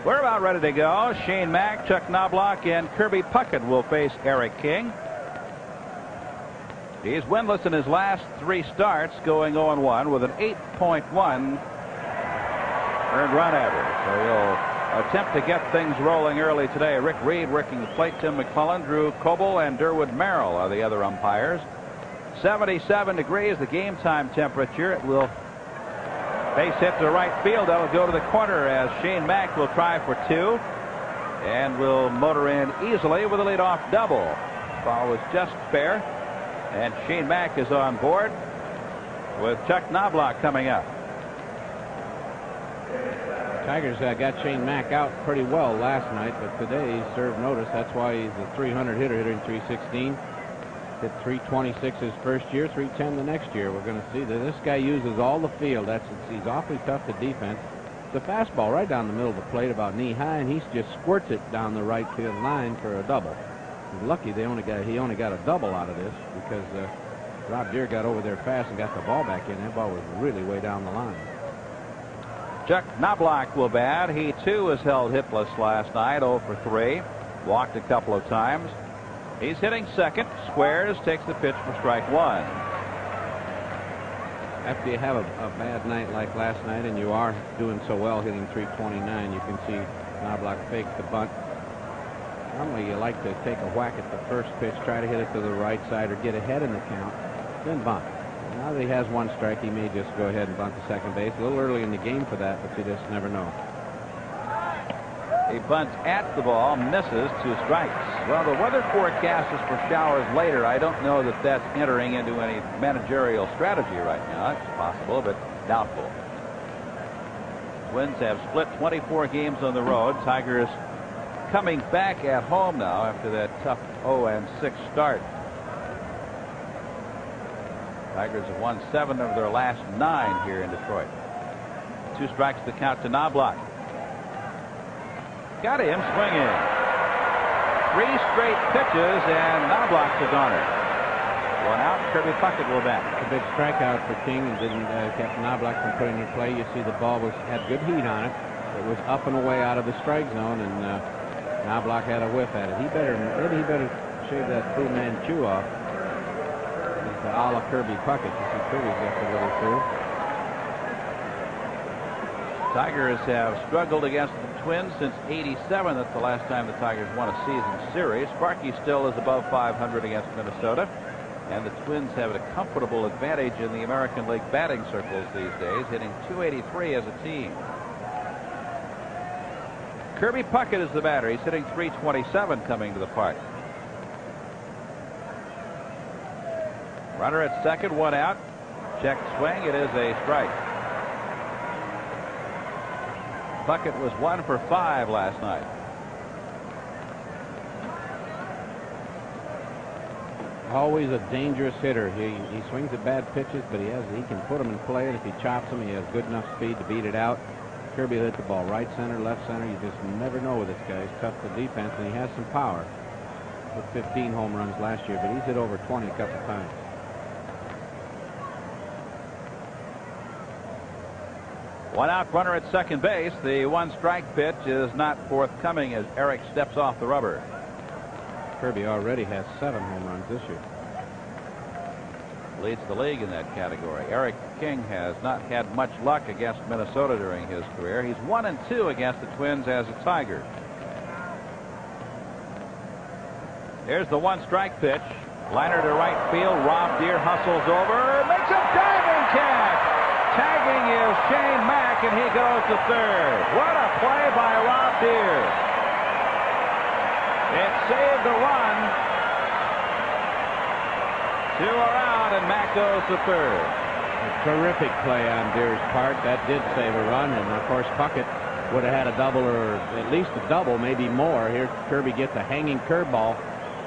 We're about ready to go. Shane Mack, Chuck Knobloch, and Kirby Puckett will face Eric King. He's winless in his last 3 starts, going 0-1 with an 8.1 earned run average. So he'll attempt to get things rolling early today. Rick Reed working the plate. Tim McClellan, Drew Coble, and Durwood Merrill are the other umpires. 77 degrees, the game time temperature. It will base hit to right field. That'll go to the corner as Shane Mack will try for 2 and will motor in easily with a leadoff double. Ball was just fair, and Shane Mack is on board with Chuck Knobloch coming up. Tigers got Shane Mack out pretty well last night, but today he served notice. That's why he's a 300 hitter, hitting 316. Hit 326 his first year, 310 the next year. We're going to see that this guy uses all the field. He's awfully tough to defense. It's a fastball right down the middle of the plate, about knee high, and he just squirts it down the right field line for a double. He's lucky he only got a double out of this, because Rob Deere got over there fast and got the ball back in. That ball was really way down the line. Chuck Knobloch will bat. He too was held hitless last night, 0 for 3. Walked a couple of times. He's hitting second. Squares, takes the pitch for strike 1. After you have a bad night like last night, and you are doing so well, hitting 329, you can see Knobloch fake the bunt. Normally you like to take a whack at the first pitch, try to hit it to the right side or get ahead in the count, then bunt. Now that he has 1 strike, he may just go ahead and bunt to second base. A little early in the game for that, but you just never know. He bunts at the ball, misses, 2 strikes. Well, the weather forecast is for showers later. I don't know that that's entering into any managerial strategy right now. It's possible, but doubtful. Twins have split 24 games on the road. Tigers coming back at home now after that tough 0-6 start. Tigers have won 7 of their last 9 here in Detroit. 2 strikes to count to Knobloch. Got him swinging. 3 straight pitches, and Knobloch's a goner. 1 out. Kirby Puckett will bat. It's a big strikeout for King, and didn't kept Knobloch from putting in play. You see the ball had good heat on it. It was up and away out of the strike zone, and Knobloch had a whiff at it. Maybe he better shave that Fu Manchu off. It's a la Kirby Puckett. You see Kirby's got a little through. Tigers have struggled against the Twins since '87. That's the last time the Tigers won a season series. Sparky still is above 500 against Minnesota, and the Twins have a comfortable advantage in the American League batting circles these days, hitting .283 as a team. Kirby Puckett is the batter. He's hitting .327 coming to the park. Runner at second, 1 out. Check swing. It is a strike. Puckett was 1 for 5 last night. Always a dangerous hitter. He swings at bad pitches, but he can put them in play, and if he chops them, he has good enough speed to beat it out. Kirby hit the ball right center, left center. You just never know with this guy. He's tough to defense, and he has some power. Hit 15 home runs last year, but he's hit over 20 a couple times. One out, runner at second base. The 1 strike pitch is not forthcoming as Eric steps off the rubber. Kirby already has 7 home runs this year. Leads the league in that category. Eric King has not had much luck against Minnesota during his career. He's 1-2 against the Twins as a Tiger. Here's the 1 strike pitch. Liner to right field. Rob Deere hustles over. Makes a diving catch. Tagging is Shane Mack, and he goes to third. What a play by Rob Deere. It saved the run. 2 are out, and Mack goes to third. A terrific play on Deere's part. That did save a run, and of course Puckett would have had a double, or at least a double, maybe more. Here Kirby gets a hanging curveball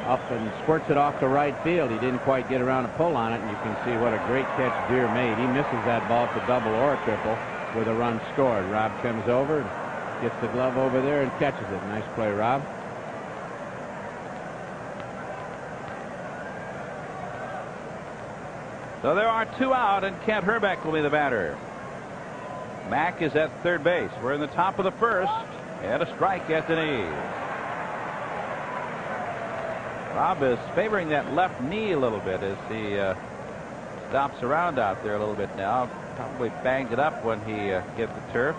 up and squirts it off to right field. He didn't quite get around to pull on it, and you can see what a great catch Deere made. He misses that ball to double or a triple with a run scored. Rob comes over, gets the glove over there, and catches it. Nice play, Rob. So there are 2 out, and Kent Hrbek will be the batter. Mack is at third base. We're in the top of the first. And a strike at the knees. Rob is favoring that left knee a little bit as he stops around out there a little bit now. Probably banged it up when he hit the turf.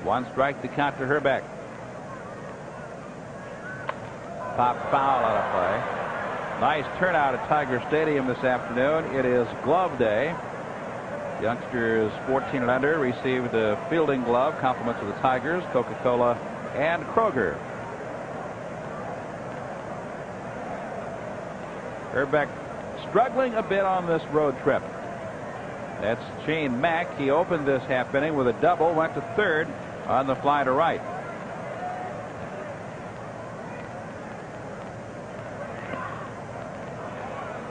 One strike to count to Herbeck. Pop foul out of play. Nice turnout at Tiger Stadium this afternoon. It is glove day. Youngsters 14 and under received a fielding glove, compliments of the Tigers, Coca-Cola, and Kroger. Herbeck struggling a bit on this road trip. That's Shane Mack. He opened this half inning with a double, went to third on the fly to right.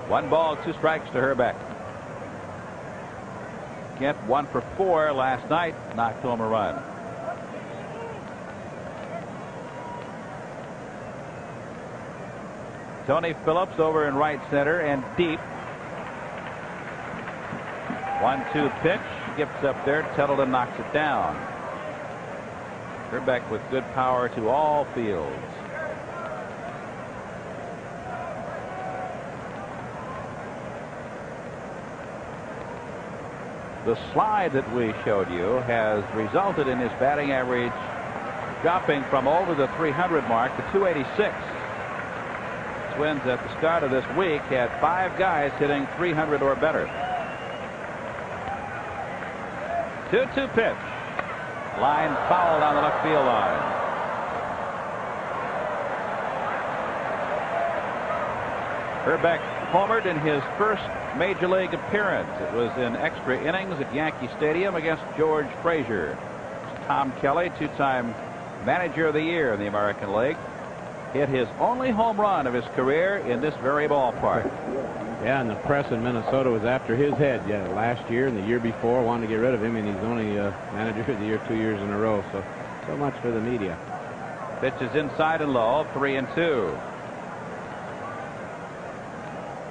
One ball, two strikes to Herbeck. Kent 1 for 4 last night, knocked home a run. Tony Phillips over in right center and deep. 1-2 pitch, skips up there. Tettleton knocks it down. Herbeck with good power to all fields. The slide that we showed you has resulted in his batting average dropping from over the 300 mark to 286. Twins at the start of this week had 5 guys hitting 300 or better. 2-2 pitch. Line fouled on the left field line. Herbeck homered in his first major league appearance. It was in extra innings at Yankee Stadium against George Frazier. Tom Kelly, 2-time manager of the year in the American League, hit his only home run of his career in this very ballpark. Yeah, and the press in Minnesota was after his head. Yeah, last year and the year before wanted to get rid of him, and he's only manager of the year 2 years in a row. So much for the media. Pitch is inside and low, 3-2.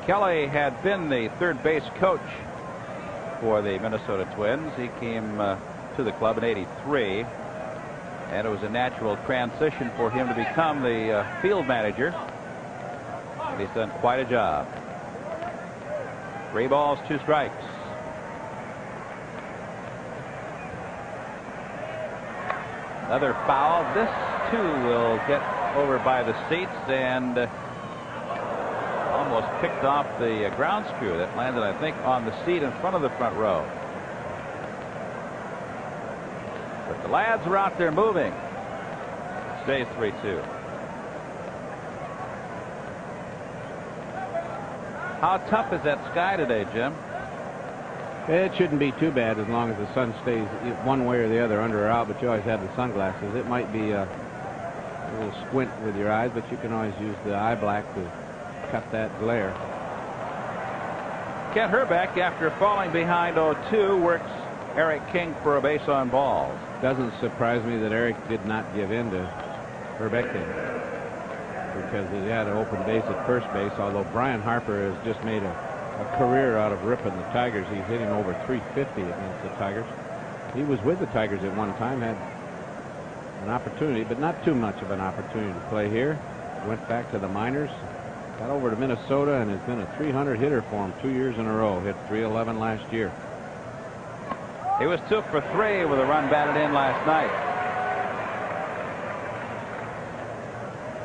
Kelly had been the third base coach for the Minnesota Twins. He came to the club in '83, and it was a natural transition for him to become the field manager. And he's done quite a job. 3 balls, 2 strikes. Another foul. This too will get over by the seats and almost picked off the ground screw that landed, I think, on the seat in front of the front row. But the lads are out there moving. It stays 3-2. How tough is that sky today, Jim? It shouldn't be too bad as long as the sun stays one way or the other, under or out, but you always have the sunglasses. It might be a little squint with your eyes, but you can always use the eye black to cut that glare. Kent Herbeck, after falling behind 0-2, works Eric King for a base on balls. Doesn't surprise me that Eric did not give in to Herbeck because he had an open base at first base, although Brian Harper has just made a career out of ripping the Tigers. He's hitting over 350 against the Tigers. He was with the Tigers at one time, had an opportunity, but not too much of an opportunity to play here. Went back to the minors, got over to Minnesota, and has been a 300 hitter for him 2 years in a row. Hit 311 last year. He was 2 for 3 with a run batted in last night.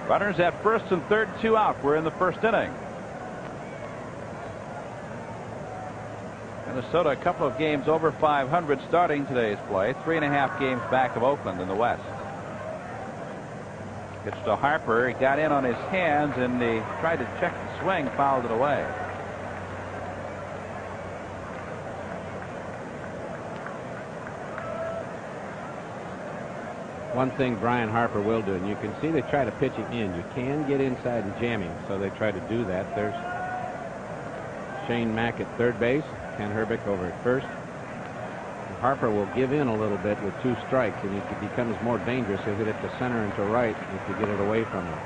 Runners at first and third, 2 out. We're in the first inning. Minnesota a couple of games over 500 starting today's play. 3.5 games back of Oakland in the West. Pitch to Harper. He got in on his hands and he tried to check the swing, fouled it away. One thing Brian Harper will do, and you can see they try to pitch him in. You can get inside and jam him, so they try to do that. There's Shane Mack at third base, Ken Herbeck over at first. And Harper will give in a little bit with 2 strikes, and he becomes more dangerous. He'll hit it to center and to right if you get it away from him.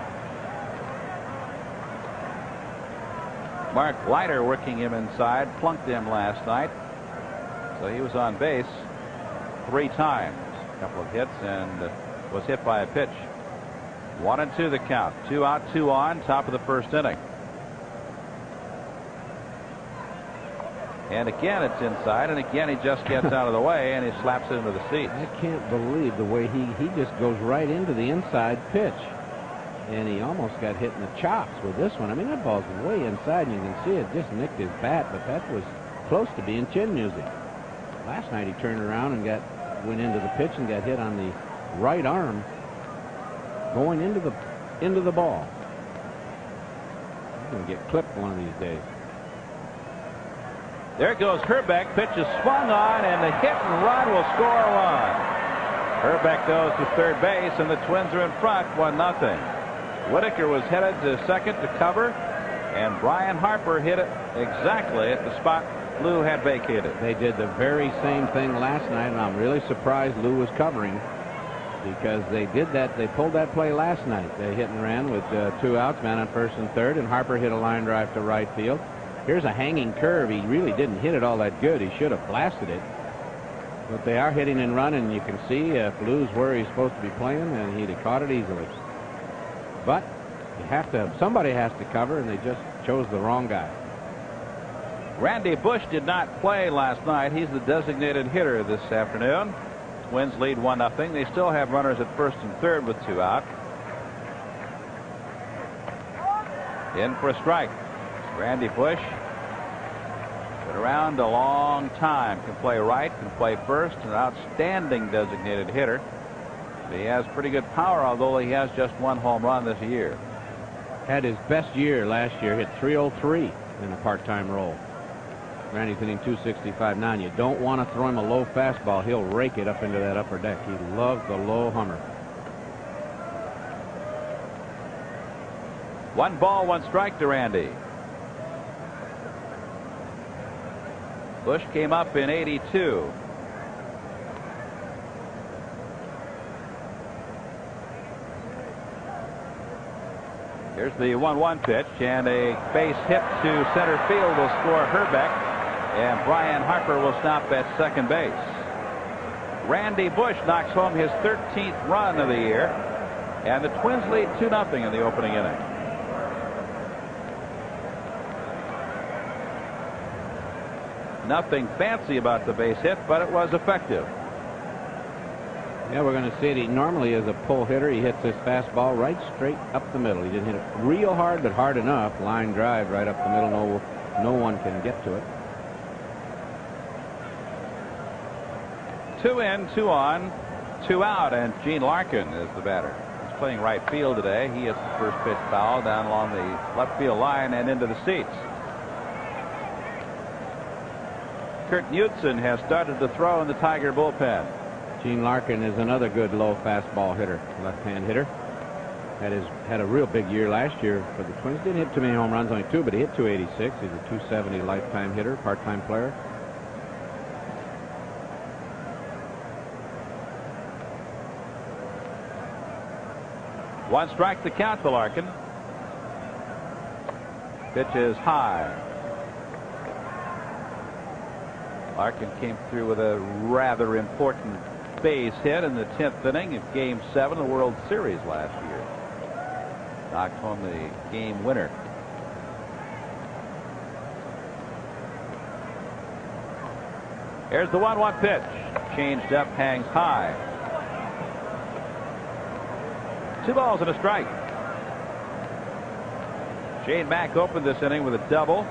Mark Leiter working him inside, plunked him last night, so he was on base. 3 times. A couple of hits and was hit by a pitch. 1-2 the count. 2 out, 2 on. Top of the first inning. And again it's inside, and again he just gets out of the way and he slaps it into the seats. I can't believe the way he just goes right into the inside pitch. And he almost got hit in the chops with this one. I mean, that ball's way inside, and you can see it just nicked his bat, but that was close to being chin music. Last night he turned around and went into the pitch and got hit on the right arm going into the ball. He's going to get clipped one of these days. There goes Herbeck. Pitch is swung on, and the hit and run will score a run. Herbeck goes to third base, and the Twins are in front, 1-0. Whitaker was headed to second to cover, and Brian Harper hit it exactly at the spot Lou had vacated. They did the very same thing last night, and I'm really surprised Lou was covering, because they did that. They pulled that play last night. They hit and ran with 2 outs, man on first and third, and Harper hit a line drive to right field. Here's a hanging curve. He really didn't hit it all that good. He should have blasted it. But they are hitting and running, and you can see if Lou's where he's supposed to be playing, and he'd have caught it easily. But somebody has to cover, and they just chose the wrong guy. Randy Bush did not play last night. He's the designated hitter this afternoon. Twins lead 1-0. They still have runners at first and third with 2 out. In for a strike. Randy Bush been around a long time. Can play right, can play first. An outstanding designated hitter. He has pretty good power, although he has just 1 home run this year. Had his best year last year. Hit .303 in a part-time role. Randy's hitting .265 now. You don't want to throw him a low fastball. He'll rake it up into that upper deck. He loves the low hummer. 1 ball, 1 strike to Randy. Bush came up in '82. Here's the 1-1 pitch, and a base hit to center field will score Herbeck, and Brian Harper will stop at second base. Randy Bush knocks home his 13th run of the year, and the Twins lead 2-0 in the opening inning. Nothing fancy about the base hit, but it was effective. Yeah, we're going to see it. He normally is a pull hitter. He hits this fastball right straight up the middle. He didn't hit it real hard, but hard enough. Line drive right up the middle. No one can get to it. 2 in, 2 on, 2 out, and Gene Larkin is the batter. He's playing right field today. He hits the first pitch foul down along the left field line and into the seats. Kurt Knudsen has started to throw in the Tiger bullpen. Gene Larkin is another good low fastball hitter, left-hand hitter. Had a real big year last year for the Twins. Didn't hit too many home runs, only 2, but he hit .286. He's a .270 lifetime hitter, part-time player. One strike to count to Larkin. Pitch is high. Larkin came through with a rather important base hit in the 10th inning of Game 7 of the World Series last year. Knocked home the game winner. Here's the 1-1 pitch. Changed up, hangs high. 2 balls and a strike. Shane Mack opened this inning with a double.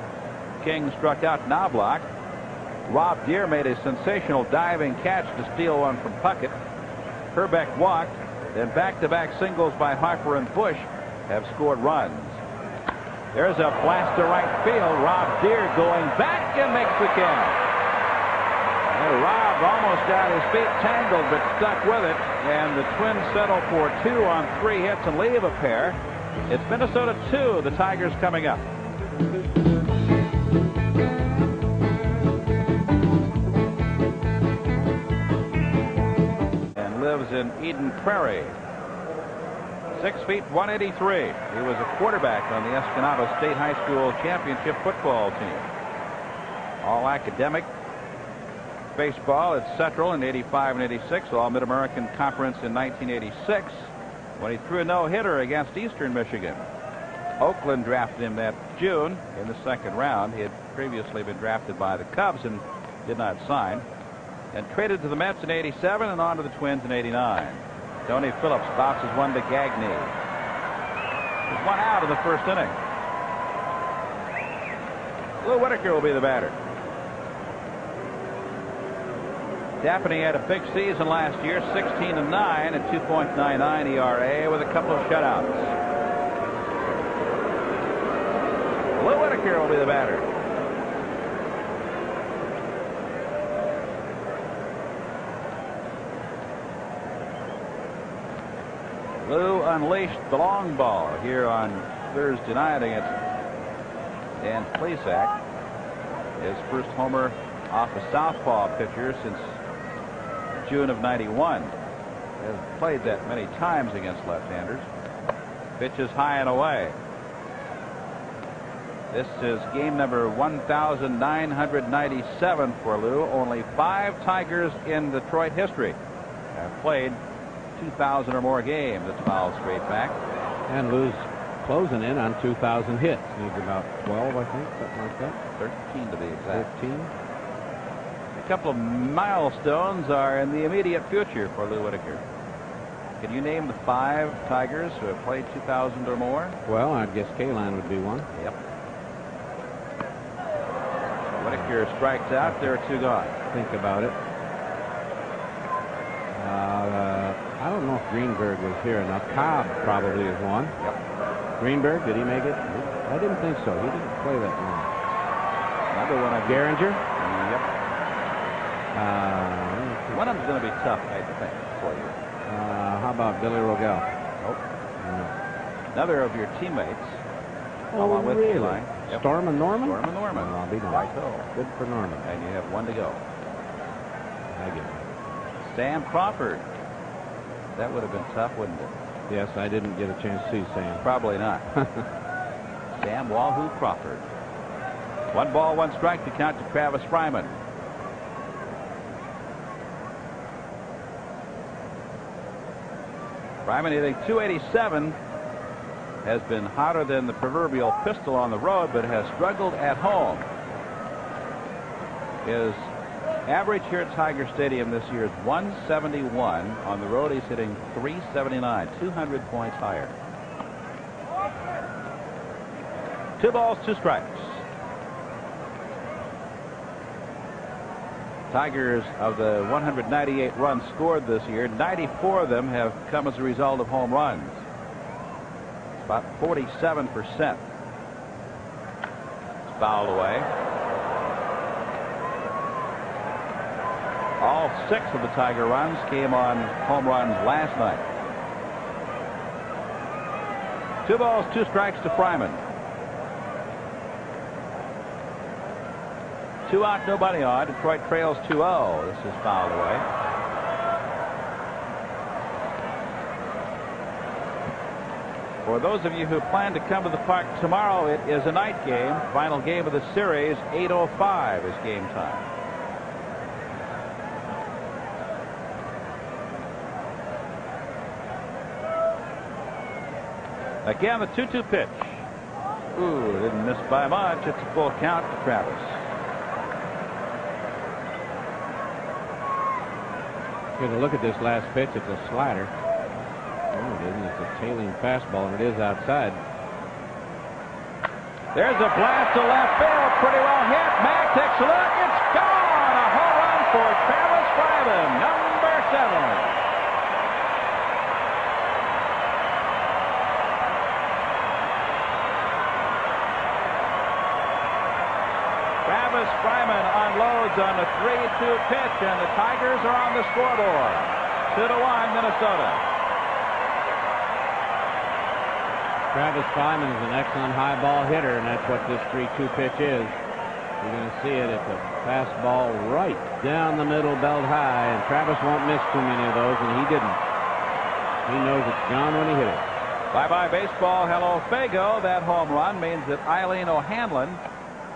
King struck out Knobloch. Rob Deere made a sensational diving catch to steal one from Puckett. Herbeck walked. Then back-to-back singles by Harper and Bush have scored runs. There's a blast to right field. Rob Deere going back and makes the catch. And Rob almost got his feet tangled but stuck with it. And the Twins settle for 2 on 3 hits and leave a pair. It's Minnesota 2. The Tigers coming up. Lives in Eden Prairie. 6 feet 183. He was a quarterback on the Escanaba State High School championship football team. All academic. baseball at Central in '85 and '86, All Mid-American Conference in 1986, when he threw a no-hitter against Eastern Michigan. Oakland drafted him that June in the second round. He had previously been drafted by the Cubs and did not sign. And traded to the Mets in '87 and on to the Twins in '89. Tony Phillips bounces one to Gagne. There's one out in the first inning. Lou Whitaker will be the batter. Daphne had a big season last year, 16-9 and 2.99 ERA with a couple of shutouts. Lou Whitaker will be the batter. Lou unleashed the long ball here on Thursday night against Dan Plesac. His first homer off a southpaw pitcher since June of '91. Hasn't played that many times against left-handers. Pitches high and away. This is game number 1,997 for Lou. Only 5 Tigers in Detroit history have played 2,000 or more games. That's foul straight back. And Lou's closing in on 2,000 hits. Needs about 12, I think, something like that. 13 to be exact. 13. A couple of milestones are in the immediate future for Lou Whitaker. Can you name the 5 Tigers who have played 2,000 or more? Well, I guess Kaline would be one. Yep. Whitaker strikes out. There are 2 gone. Think about it. I don't know if Greenberg was here enough. Cobb probably is one. Yep. Greenberg, did he make it? I didn't think so. He didn't play that long. Another one of Gehringer? Yep. One of them's going to be tough, I think, for you. How about Billy Rogel? Nope. No. Another of your teammates. Oh, along with really? Yep. Storm and Norman? Storm and Norman. Well, I'll be nice. Good for Norman. And you have 1 to go. I get it. Sam Crawford. That would have been tough, wouldn't it? Yes, I didn't get a chance to see Sam. Probably not. Sam Wahoo Crawford. 1 ball, 1 strike to count to Travis Fryman. Fryman hitting .287. Has been hotter than the proverbial pistol on the road, but has struggled at home. His average here at Tiger Stadium this year is 171. On the road, he's hitting .379, 200 points higher. 2 balls, 2 strikes. Tigers, of the 198 runs scored this year, 94 of them have come as a result of home runs. About 47%. It's fouled away. All 6 of the Tiger runs came on home runs last night. 2 balls, 2 strikes to Fryman. 2 out, nobody on. Detroit trails 2-0. This is fouled away. For those of you who plan to come to the park tomorrow, it is a night game. Final game of the series, 8:05 is game time. Again, the 2-2 pitch. Ooh, didn't miss by much. It's a full count to Travis. Good to look at this last pitch. It's a slider. No, it isn't. It's a tailing fastball, and it is outside. There's a blast to left field. Pretty well hit. Mack takes a look. It's gone. A home run for Travis Fryman, number 7. Travis Fryman unloads on the 3-2 pitch, and the Tigers are on the scoreboard. 2-1 Minnesota. Travis Fryman is an excellent high ball hitter, and that's what this 3-2 pitch is. You're going to see it. It's a fastball right down the middle, belt high, and Travis won't miss too many of those, and he didn't. He knows it's gone when he hit it. Bye-bye baseball. Hello, Fago. That home run means that Eileen O'Hanlon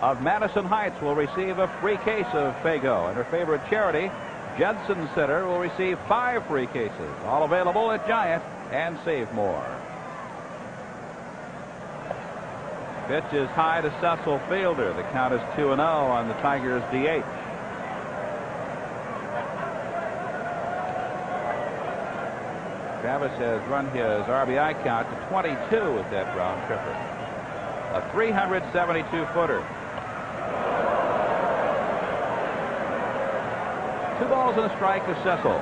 of Madison Heights will receive a free case of Faygo, and her favorite charity, Judson Center, will receive 5 free cases. All available at Giant and Save More. Pitch is high to Cecil Fielder. The count is 2-0 on the Tigers' DH. Travis has run his RBI count to 22 with that round tripper. A 372-footer. 2 balls and a strike to Cecil.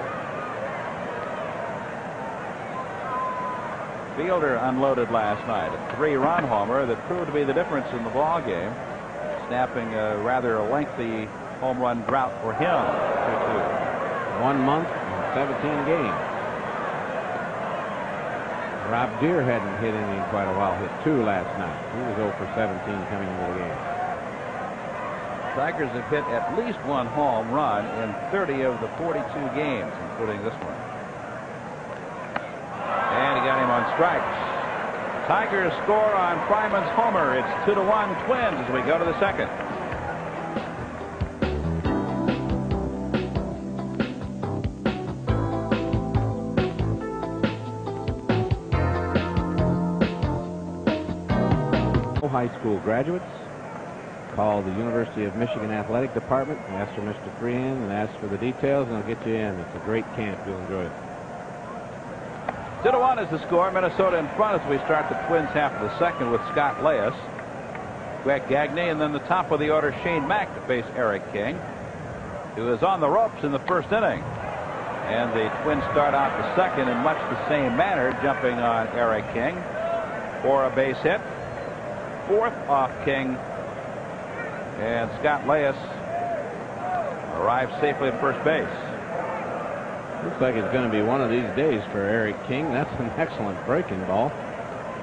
Fielder unloaded last night. A 3-run homer that proved to be the difference in the ball game, snapping a rather lengthy home run drought for him. 1 month and 17 games. Rob Deere hadn't hit any in quite a while. Hit 2 last night. He was 0 for 17 coming into the game. Tigers have hit at least 1 home run in 30 of the 42 games, including this one. And he got him on strikes. Tigers score on Fryman's homer. It's 2-1 Twins as we go to the second. High school graduates call the University of Michigan Athletic Department and ask for Mr. Freehand and ask for the details, and they'll get you in. It's a great camp. You'll enjoy it. 2-1 is the score. Minnesota in front as we start the Twins half of the second with Scott Leas, Greg Gagne, and then the top of the order Shane Mack to face Eric King, who is on the ropes in the first inning. And the Twins start out the second in much the same manner, jumping on Eric King for a base hit. 4th off King, and Scott Leas arrives safely at first base. Looks like it's going to be one of these days for Eric King. That's an excellent breaking ball.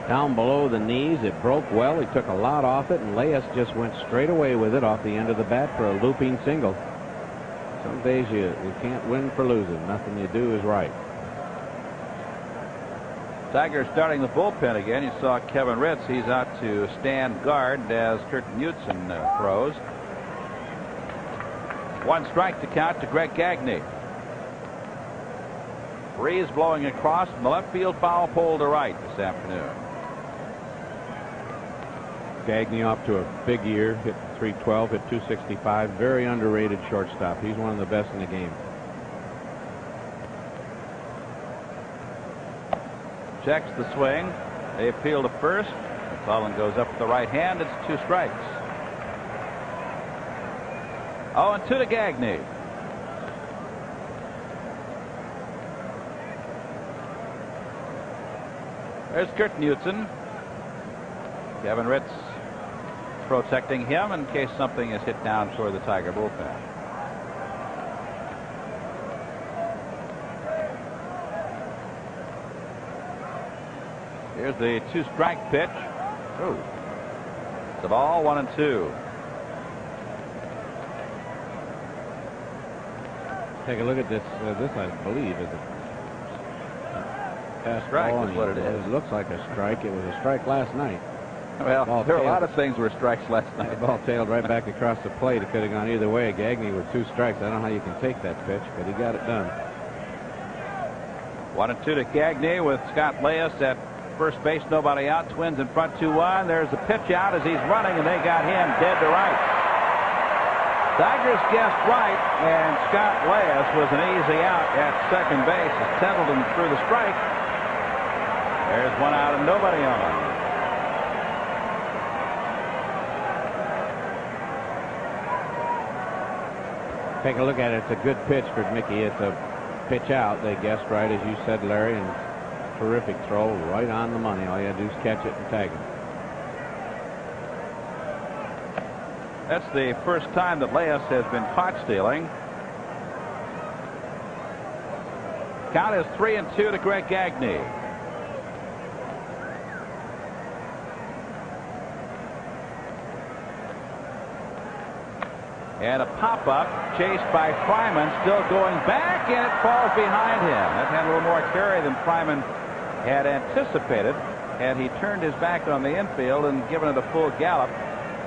Down below the knees, it broke well. He took a lot off it, and Leas just went straight away with it off the end of the bat for a looping single. Some days you can't win for losing. Nothing you do is right. Tigers starting the bullpen again. You saw Kevin Ritz. He's out to stand guard as Kurt Knudsen throws. 1 strike to count to Greg Gagne. Breeze blowing across from the left field foul pole to right this afternoon. Gagne off to a big year. Hit 312, hit 265. Very underrated shortstop. He's one of the best in the game. Checks the swing. They appeal to first. McClellan goes up with the right hand. It's 2 strikes. 0-2 to Gagne. There's Kurt Knudsen. Kevin Ritz protecting him in case something is hit down toward the Tiger bullpen. Here's the 2-strike pitch. Ooh. It's a ball, 1-2. Take a look at this. This, I believe, is a strike. Is what it is. It looks like a strike. It was a strike last night. Well, there are a lot of things were strikes last night. The ball tailed right back across the plate. It could have gone either way. Gagne with 2 strikes. I don't know how you can take that pitch, but he got it done. 1-2 to Gagne with Scott Leas at first base, nobody out. Twins in front 2-1. There's the pitch out as he's running, and they got him dead to right. Tigers guessed right, and Scott Leas was an easy out at second base. As Templeton threw the strike. There's 1 out and nobody on. Take a look at it. It's a good pitch for Mickey. It's a pitch out. They guessed right, as you said, Larry, and terrific throw right on the money. All you had to do is catch it and tag him. That's the first time that Leas has been caught stealing. Count is 3-2 to Greg Gagne. And a pop-up chased by Fryman, still going back, and it falls behind him. That had a little more carry than Fryman had anticipated, and he turned his back on the infield and given it a full gallop.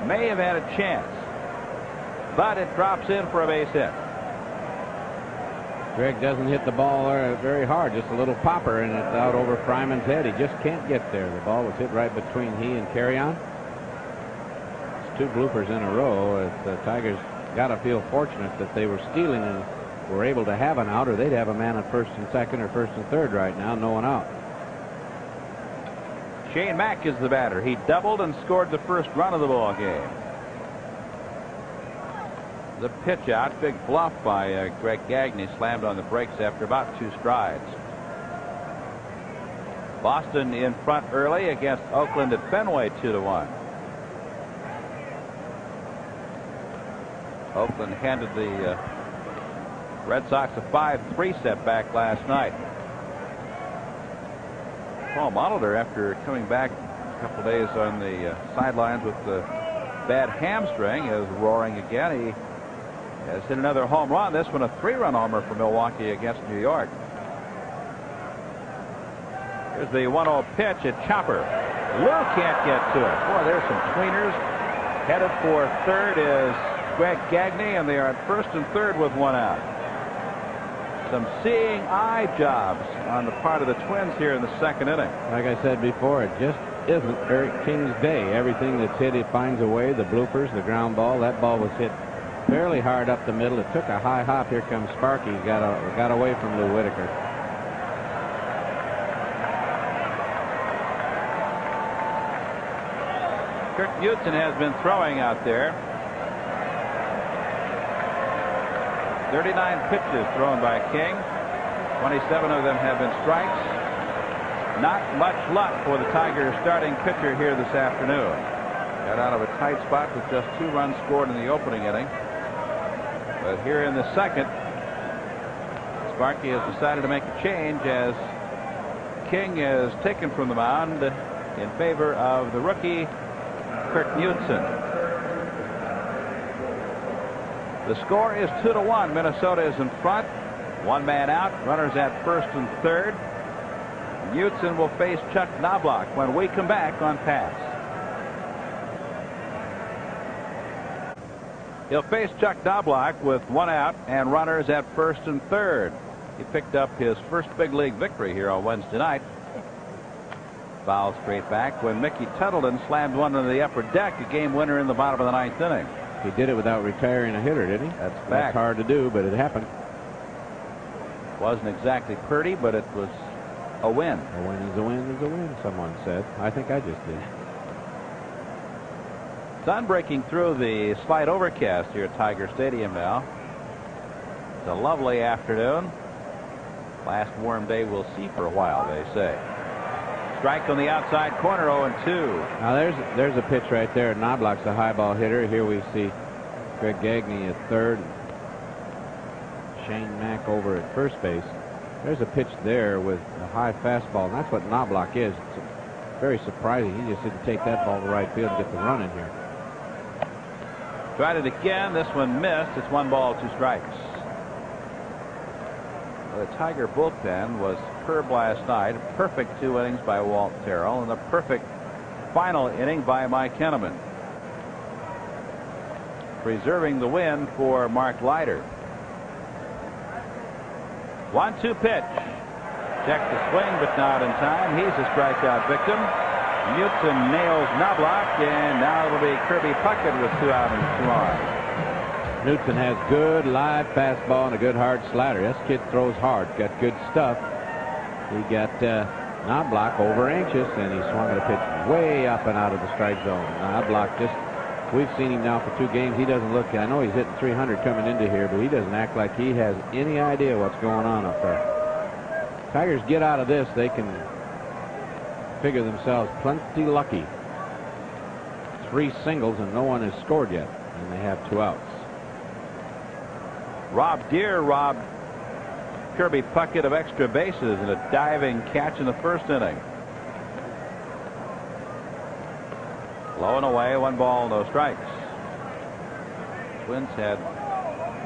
may have had a chance, but it drops in for a base hit. Greg doesn't hit the ball very hard, just a little popper, and it's out over Fryman's head. He just can't get there. The ball was hit right between he and Carrion. It's 2 bloopers in a row. The Tigers got to feel fortunate that they were stealing and were able to have an out, or they'd have a man at first and second or first and third right now, no one out. Shane Mack is the batter. He doubled and scored the first run of the ball game. The pitch out, big bluff by Greg Gagne, slammed on the brakes after about 2 strides. Boston in front early against Oakland at Fenway 2-1. Oakland handed the Red Sox a 5-3 setback last night. Paul Molitor, after coming back a couple days on the sidelines with the bad hamstring, is roaring again. He has hit another home run. This one a 3-run homer for Milwaukee against New York. Here's the 1-0 pitch at Chopper. Lou can't get to it. Boy, there's some tweeners. Headed for third is Greg Gagne, and they are at first and third with 1 out. Some seeing eye jobs on the part of the Twins here in the second inning. Like I said before, it just isn't Eric King's day. Everything that's hit, he finds a way. The bloopers, the ground ball. That ball was hit fairly hard up the middle. It took a high hop. Here comes Sparky. Got away from Lou Whitaker. Kirk Knudsen has been throwing out there. 39 pitches thrown by King. 27 of them have been strikes. Not much luck for the Tigers starting pitcher here this afternoon. Got out of a tight spot with just 2 runs scored in the opening inning. But here in the second, Sparky has decided to make a change as King is taken from the mound in favor of the rookie Kirk Knudsen. The score is 2-1. Minnesota is in front. 1 man out. Runners at first and third. Knudsen will face Chuck Knobloch when we come back on Pass. He'll face Chuck Knobloch with 1 out and runners at first and third. He picked up his first big league victory here on Wednesday night. Foul straight back when Mickey Tuttleton slammed one into the upper deck, a game winner in the bottom of the 9th inning. He did it without retiring a hitter, didn't he? That's hard to do, but it happened. Wasn't exactly pretty, but it was a win. A win is a win is a win, someone said. I think I just did. Sun breaking through the slight overcast here at Tiger Stadium now. It's a lovely afternoon. Last warm day we'll see for a while, they say. Strike on the outside corner, 0-2. Now there's a pitch right there. Knobloch's a high ball hitter. Here we see Greg Gagne at third. Shane Mack over at first base. There's a pitch there with a high fastball, and that's what Knobloch is. It's very surprising. He just didn't take that ball to right field and get the run in here. Tried it again. This one missed. It's 1 ball, 2 strikes. The Tiger bullpen was superb last night. A perfect 2 innings by Walt Terrell and a perfect final inning by Mike Henneman. Preserving the win for Mark Leiter. 1-2 pitch. Checked the swing, but not in time. He's a strikeout victim. Knudsen nails Knobloch, and now it'll be Kirby Puckett with 2 out and 2 on. Knudsen has good live fastball and a good hard slider. This kid throws hard. Got good stuff. He got Knobloch over anxious, and he swung at a pitch way up and out of the strike zone. Knobloch just, we've seen him now for 2 games. He doesn't look, I know he's hitting 300 coming into here, but he doesn't act like he has any idea what's going on up there. Tigers get out of this, they can figure themselves plenty lucky. 3 singles and no one has scored yet, and they have 2 outs. Rob Deere robbed Kirby Puckett of extra bases in a diving catch in the first inning. Low and away, 1 ball, no strikes. Twins had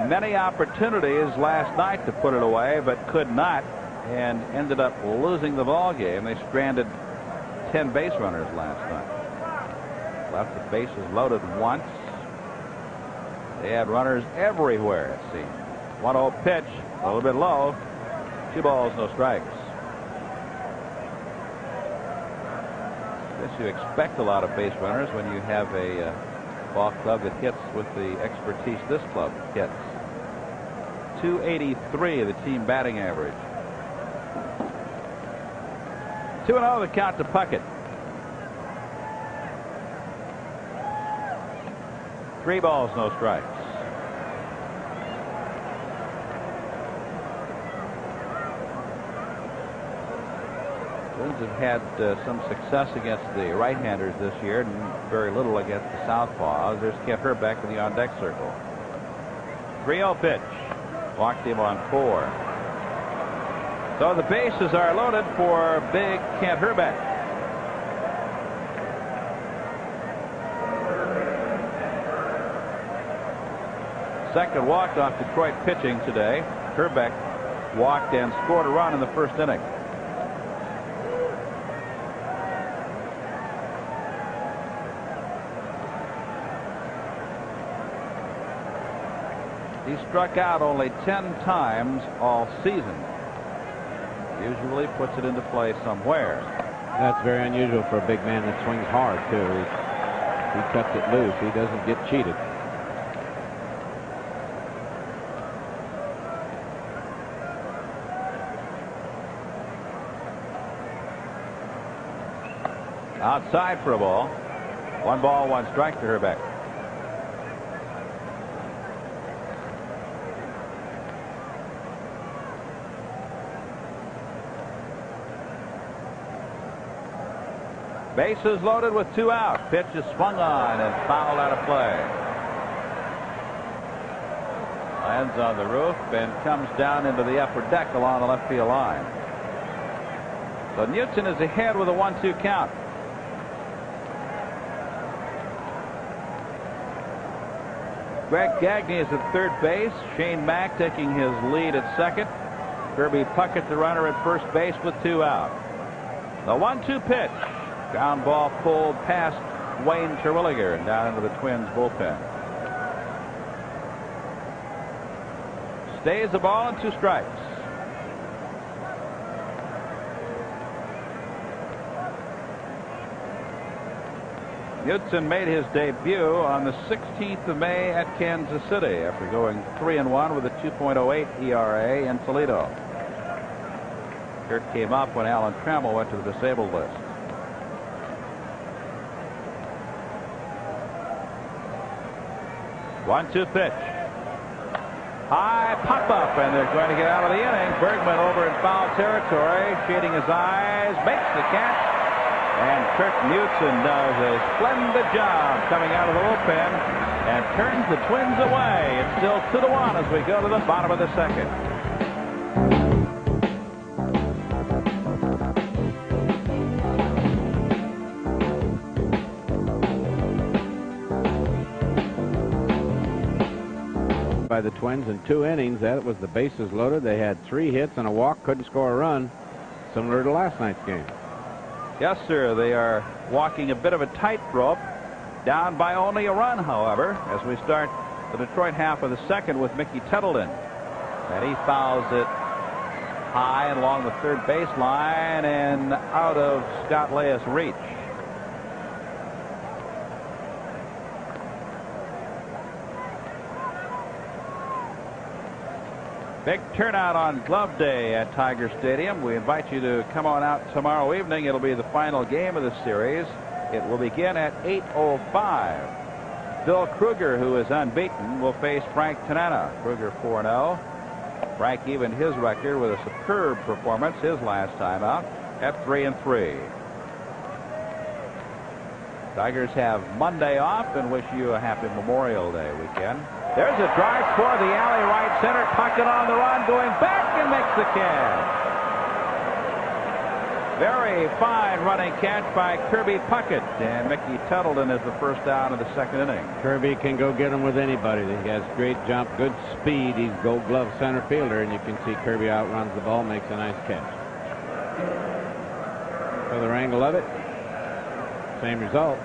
many opportunities last night to put it away, but could not, and ended up losing the ball game. They stranded 10 base runners last night. Left the bases loaded once. They had runners everywhere, it seemed. 1-0 pitch, a little bit low. 2 balls, no strikes. I guess you expect a lot of base runners when you have a ball club that hits with the expertise this club hits. .283 the team batting average. 2-0 the count to Puckett. 3 balls, no strikes. Twins have had some success against the right-handers this year and very little against the southpaws. There's Kent Hrbek in the on-deck circle. 3-0 pitch. Walked him on 4. So the bases are loaded for big Kent Hrbek. Second walk off Detroit pitching today. Hrbek walked and scored a run in the first inning. He struck out only 10 times all season. Usually puts it into play somewhere. That's very unusual for a big man that swings hard, too. He cuts it loose. He doesn't get cheated. Outside for a ball. 1 ball, 1 strike to Hrbek. Bases loaded with 2 out. Pitch is swung on and fouled out of play. Lands on the roof and comes down into the upper deck along the left field line. So Newton is ahead with a 1-2 count. Greg Gagne is at third base. Shane Mack taking his lead at second. Kirby Puckett, the runner, at first base with 2 out. The 1-2 pitch. Ground ball pulled past Wayne Terwilliger and down into the Twins bullpen. Stays the ball and 2 strikes. Knudsen made his debut on the 16th of May at Kansas City after going 3-1 with a 2.08 ERA in Toledo. Kurt came up when Alan Trammell went to the disabled list. 1-2 pitch. High pop up, and they're going to get out of the inning. Bergman over in foul territory, shading his eyes, makes the catch, and Kirk Knudsen does a splendid job coming out of the bullpen and turns the Twins away. It's still 2-1 as we go to the bottom of the second. By the Twins in 2 innings. That was the bases loaded. They had 3 hits and a walk, couldn't score a run, similar to last night's game. Yes, sir. They are walking a bit of a tightrope, down by only a run, however, as we start the Detroit half of the second with Mickey Tettleton. And he fouls it high and along the third baseline and out of Scott Leia's reach. Big turnout on Glove Day at Tiger Stadium. We invite you to come on out tomorrow evening. It'll be the final game of the series. It will begin at 8:05. Bill Kruger, who is unbeaten, will face Frank Tanana. Kruger 4-0. Frank evened his record with a superb performance his last time out at 3-3. Tigers have Monday off and wish you a happy Memorial Day weekend. There's a drive toward the alley, right center. Puckett on the run, going back and makes the catch. Very fine running catch by Kirby Puckett, and Mickey Tettleton is the first down of the second inning. Kirby can go get him with anybody. He has great jump, good speed. He's Gold Glove center fielder, and you can see Kirby outruns the ball, makes a nice catch. Other angle of it, same result.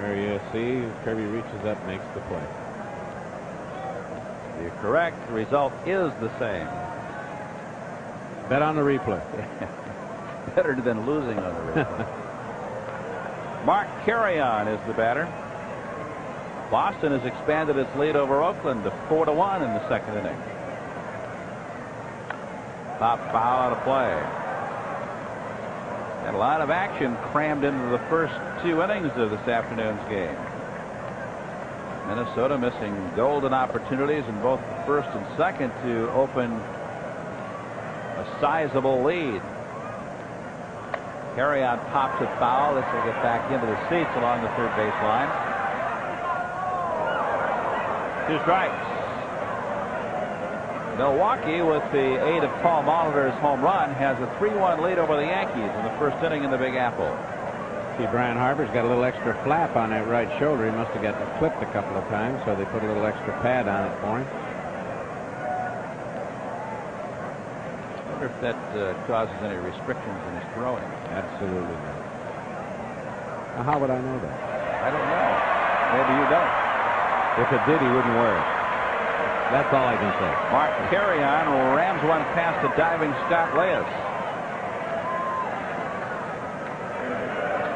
There you see Kirby reaches up, makes the play. You're correct. The result is the same. Bet on the replay. Better than losing on the replay. Mark Carrion is the batter. Boston has expanded its lead over Oakland to 4-1 in the second inning. Pop foul out of play. And a lot of action crammed into the first 2 innings of this afternoon's game. Minnesota missing golden opportunities in both the first and second to open a sizable lead. Carrion pops it foul. This will get back into the seats along the third baseline. 2 strikes. Milwaukee, with the aid of Paul Molitor's home run, has a 3-1 lead over the Yankees in the first inning in the Big Apple. See, Brian Harper's got a little extra flap on that right shoulder. He must have gotten clipped a couple of times, so they put a little extra pad on it for him. I wonder if that causes any restrictions in his throwing. Absolutely not. Now, how would I know that? I don't know. Maybe you don't. If it did, he wouldn't wear it. That's all I can say. Mark Carrion rams one past the diving Scott Reyes.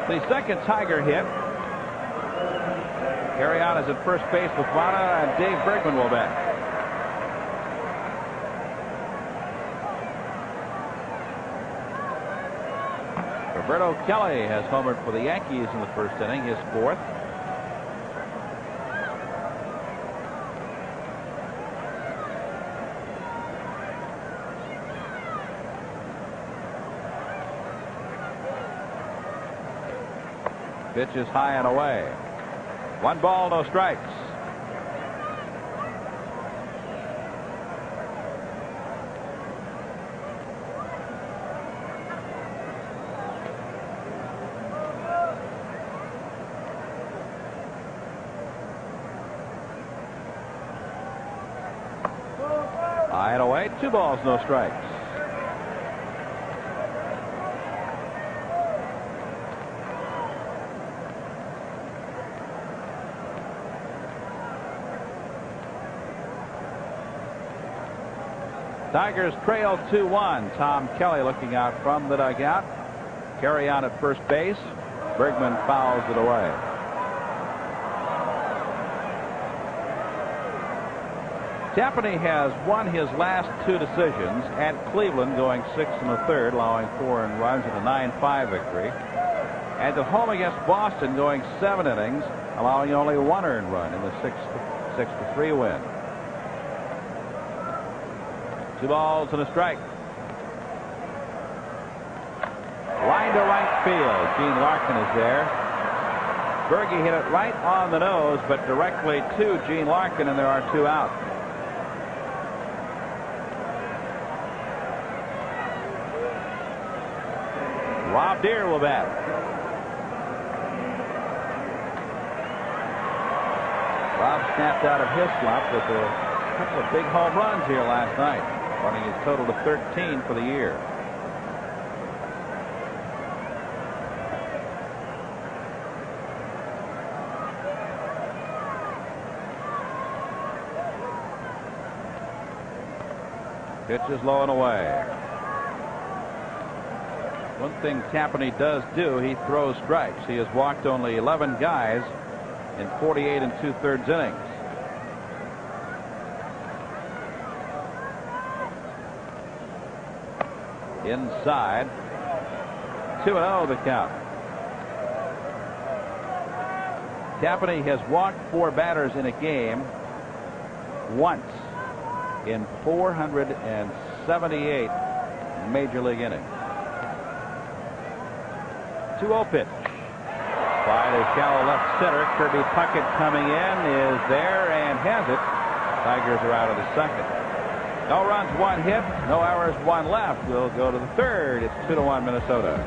The second Tiger hit. Carrion is at first base with Vana, and Dave Bergman will bat. Roberto Kelly has homered for the Yankees in the first inning, his 4th. Pitch is high and away. 1 ball, no strikes. High and away. 2 balls, no strikes. Tigers trail 2-1. Tom Kelly looking out from the dugout. Carrion at first base. Bergman fouls it away. Tapani has won his last 2 decisions at Cleveland, going 6 1/3, allowing 4 earned runs in a 9-5 victory. And at home against Boston, going 7 innings, allowing only 1 earned run in the 6-3 win. 2 balls and a strike. Line to right field. Gene Larkin is there. Berge hit it right on the nose, but directly to Gene Larkin, and there are 2 out. Rob Deere will bat. Rob snapped out of his slump with a couple of big home runs here last night, running his total to 13 for the year. Pitch is low and away. One thing Tapani does do, he throws strikes. He has walked only 11 guys in 48 2/3 innings. Inside. 2-0 the count. Tapani has walked 4 batters in a game once in 478 major league innings. 2-0 pitch. Fly to shallow left center. Kirby Puckett coming in is there and has it. Tigers are out of the second. No runs, 1 hit, no errors, 1 left. We'll go to the third. It's 2-1 Minnesota.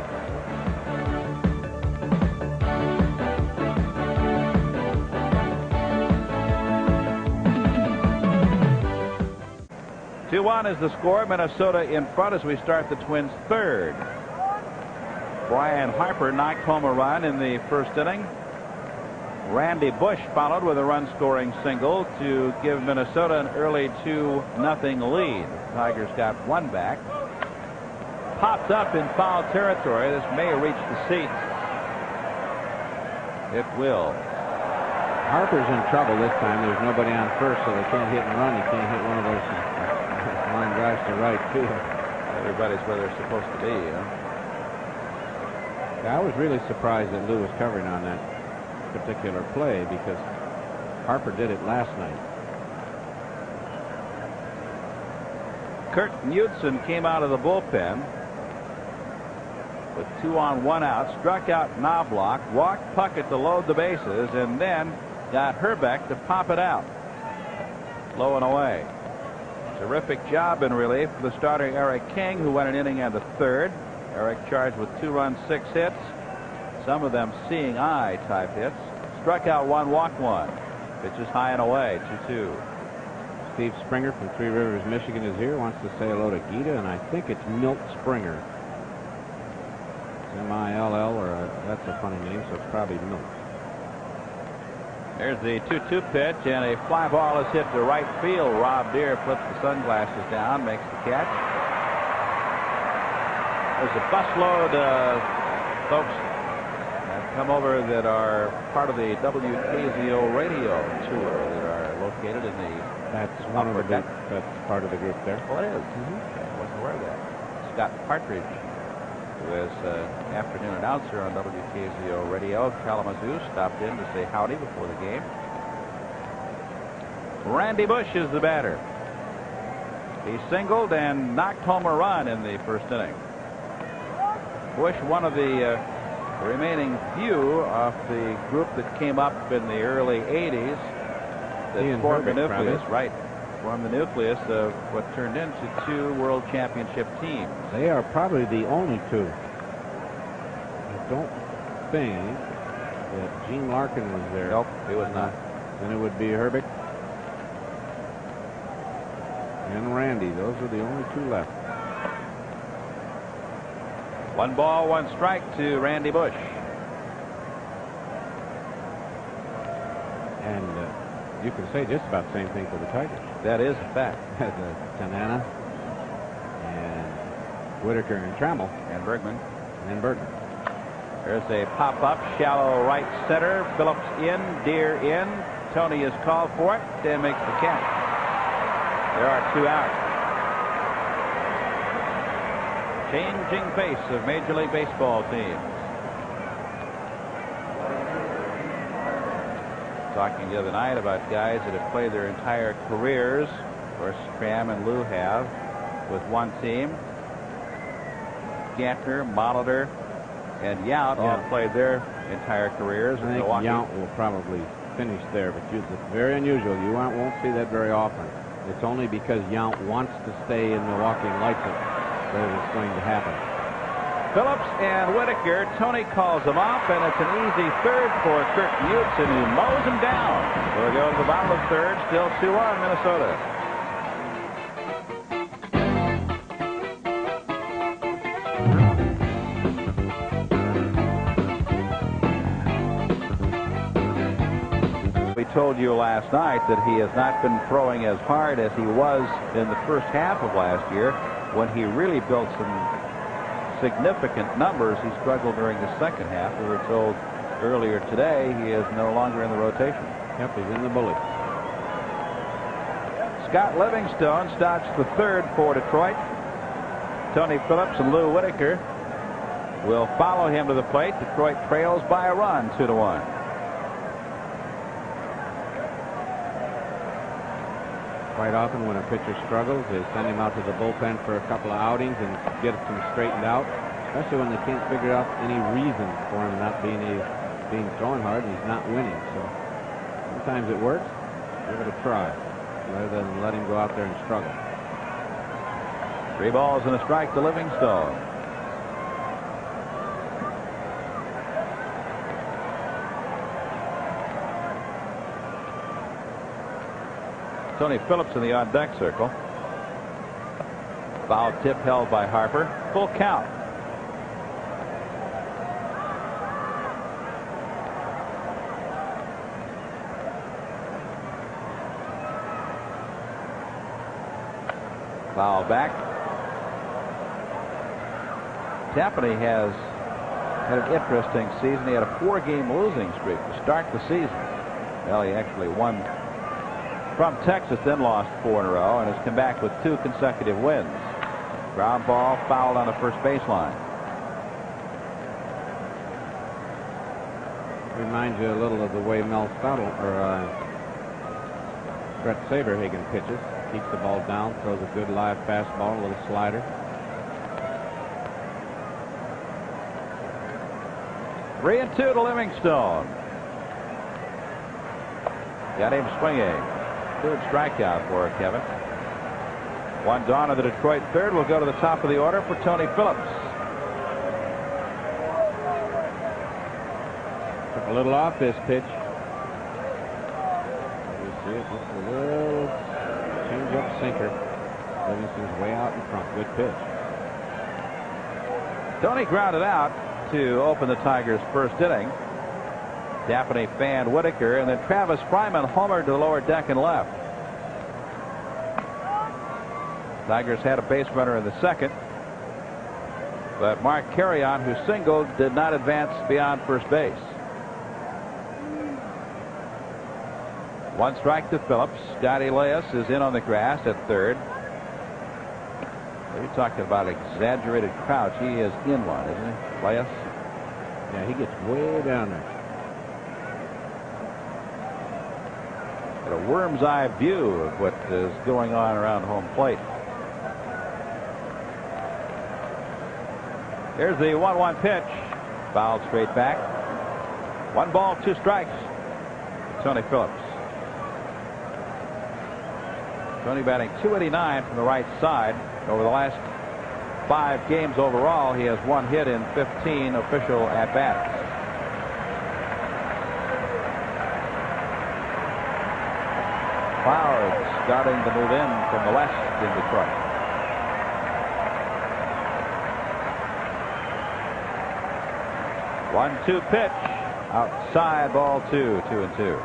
Two-1 is the score. Minnesota in front as we start the Twins' third. Brian Harper knocked home a run in the first inning. Randy Bush followed with a run-scoring single to give Minnesota an early 2-0 lead. The Tigers got one back. Popped up in foul territory. This may reach the seats. It will. Harper's in trouble this time. There's nobody on first, so they can't hit and run. You can't hit one of those line drives to right field. Everybody's where they're supposed to be. Yeah, I was really surprised that Lou was covering on that particular play because Harper did it last night. Kurt Knudsen came out of the bullpen with 2 on 1 out, struck out Knobloch, walked Puckett to load the bases, and then got Herbeck to pop it out. Low and away. Terrific job in relief for the starter Eric King, who went an inning and a third. Eric charged with 2 runs, 6 hits, some of them seeing eye type hits. Struck out 1, walked 1. Pitches high and away, 2-2. Steve Springer from Three Rivers, Michigan is here. Wants to say hello to Gita, and I think it's Milt Springer. It's M-I-L-L, or that's a funny name, so it's probably Milt. There's the 2-2 pitch, and a fly ball is hit to right field. Rob Deere flips the sunglasses down, makes the catch. There's a busload of folks that come over that are part of the WKZO radio tour that are located in the. That's one of the group. That's part of the group there. Oh, it is. Okay, I wasn't aware of that. Scott Partridge, who is afternoon announcer on WKZO radio Kalamazoo, stopped in to say howdy before the game. Randy Bush is the batter. He singled and knocked home a run in the first inning. Bush, one of the remaining few of the group that came up in the early 80s that formed the nucleus, right? Formed the nucleus of what turned into 2 world championship teams. They are probably the only 2. I don't think that Gene Larkin was there. Nope, he was not. Then it would be Herbeck and Randy. Those are the only 2 left. 1 ball, 1 strike to Randy Bush. And you can say just about the same thing for the Tigers. That is a fact. The Tanana and Whitaker and Trammell And Bergman. And Bergman. There's a pop-up, shallow right center. Phillips in, Deere in. Tony is called for it, then makes the catch. There are 2 out. Changing face of Major League Baseball teams. Talking the other night about guys that have played their entire careers. Of course, Cram and Lou have with one team. Gantner, Molitor, and Yount have played their entire careers in Milwaukee. Yount will probably finish there, but it's very unusual. You won't see that very often. It's only because Yount wants to stay in Milwaukee and likes it that it's going to happen. Phillips and Whitaker. Tony calls them off, and it's an easy third for Kurt Knudsen, who mows him down. So we go to the bottom of the third. Still 2-1 Minnesota. We told you last night that he has not been throwing as hard as he was in the first half of last year, when he really built some significant numbers. He struggled during the second half. We were told earlier today he is no longer in the rotation. Yep, he's in the bullet. Scott Livingstone starts the third for Detroit. Tony Phillips and Lou Whitaker will follow him to the plate. Detroit trails by a run, 2-1. Quite often when a pitcher struggles, they send him out to the bullpen for a couple of outings and get him straightened out, especially when they can't figure out any reason for him not being throwing hard and he's not winning. So sometimes it works. Give it a try rather than let him go out there and struggle. 3 balls and a strike to Livingstone. Tony Phillips in the on-deck circle. Foul tip held by Harper. Full count. Foul back. Tapani has had an interesting season. He had a 4-game losing streak to start the season. Well, he actually won from Texas, then lost 4 in a row, and has come back with 2 consecutive wins. Ground ball fouled on the first baseline. Reminds you a little of the way Mel Stoddle or Brett Saberhagen pitches. Keeps the ball down, throws a good live fastball, a little slider. Three and 2 to Livingstone. Got him swinging. Third strikeout for Kevin. One gone of the Detroit third. Will go to the top of the order for Tony Phillips. Took a little off this pitch. You see it, just a little change-up sinker. Livingston's way out in front. Good pitch. Tony grounded out to open the Tigers' first inning. Tapani fanned Whitaker, and then Travis Fryman homered to the lower deck and left. Tigers had a base runner in the second, but Mark Carrion, who singled, did not advance beyond first base. 1 strike to Phillips. Scotty Elias is in on the grass at third. You're talking about exaggerated crouch. He is in one, isn't he, Elias? Yeah, he gets way down there. Got a worm's eye view of what is going on around home plate. Here's the 1-1 pitch. Fouled straight back. 1 ball, 2 strikes. Tony Phillips. Tony batting .289 from the right side. Over the last 5 games overall, he has 1 hit in 15 official at-bats. Clouds starting to move in from the west in Detroit. One-two pitch. Outside, ball 2, 2-2.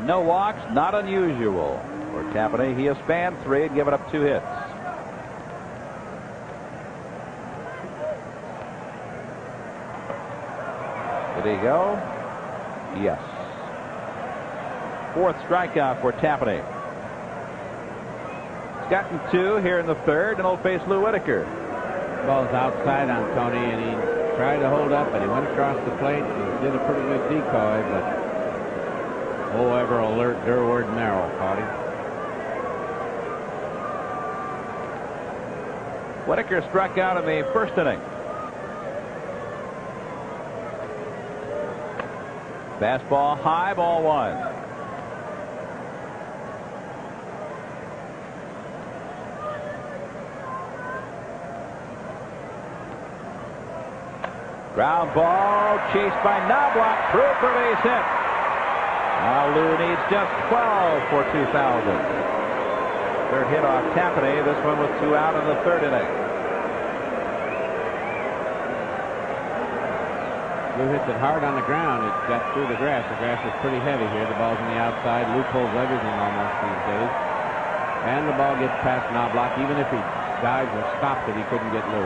No walks, not unusual for Tapani. He has spanned 3 and given up 2 hits. Did he go? Yes. 4th strikeout for Tapani. He's gotten 2 here in the third, and he'll face Lou Whitaker. Ball's outside on Tony, and he tried to hold up, but he went across the plate and did a pretty good decoy, but ever alert Durward Merrill caught him. Whitaker struck out in the first inning. Fastball high, ball 1. Ground ball chased by Knobloch through for base hit. Now Lou needs just 12 for 2,000. Third hit off Tapani. This one with 2 out in the third inning. Lou hits it hard on the ground. It got through the grass. The grass is pretty heavy here. The ball's on the outside. Lou pulls everything almost these days. And the ball gets past Knobloch. Even if he dives or stopped it, he couldn't get Lou.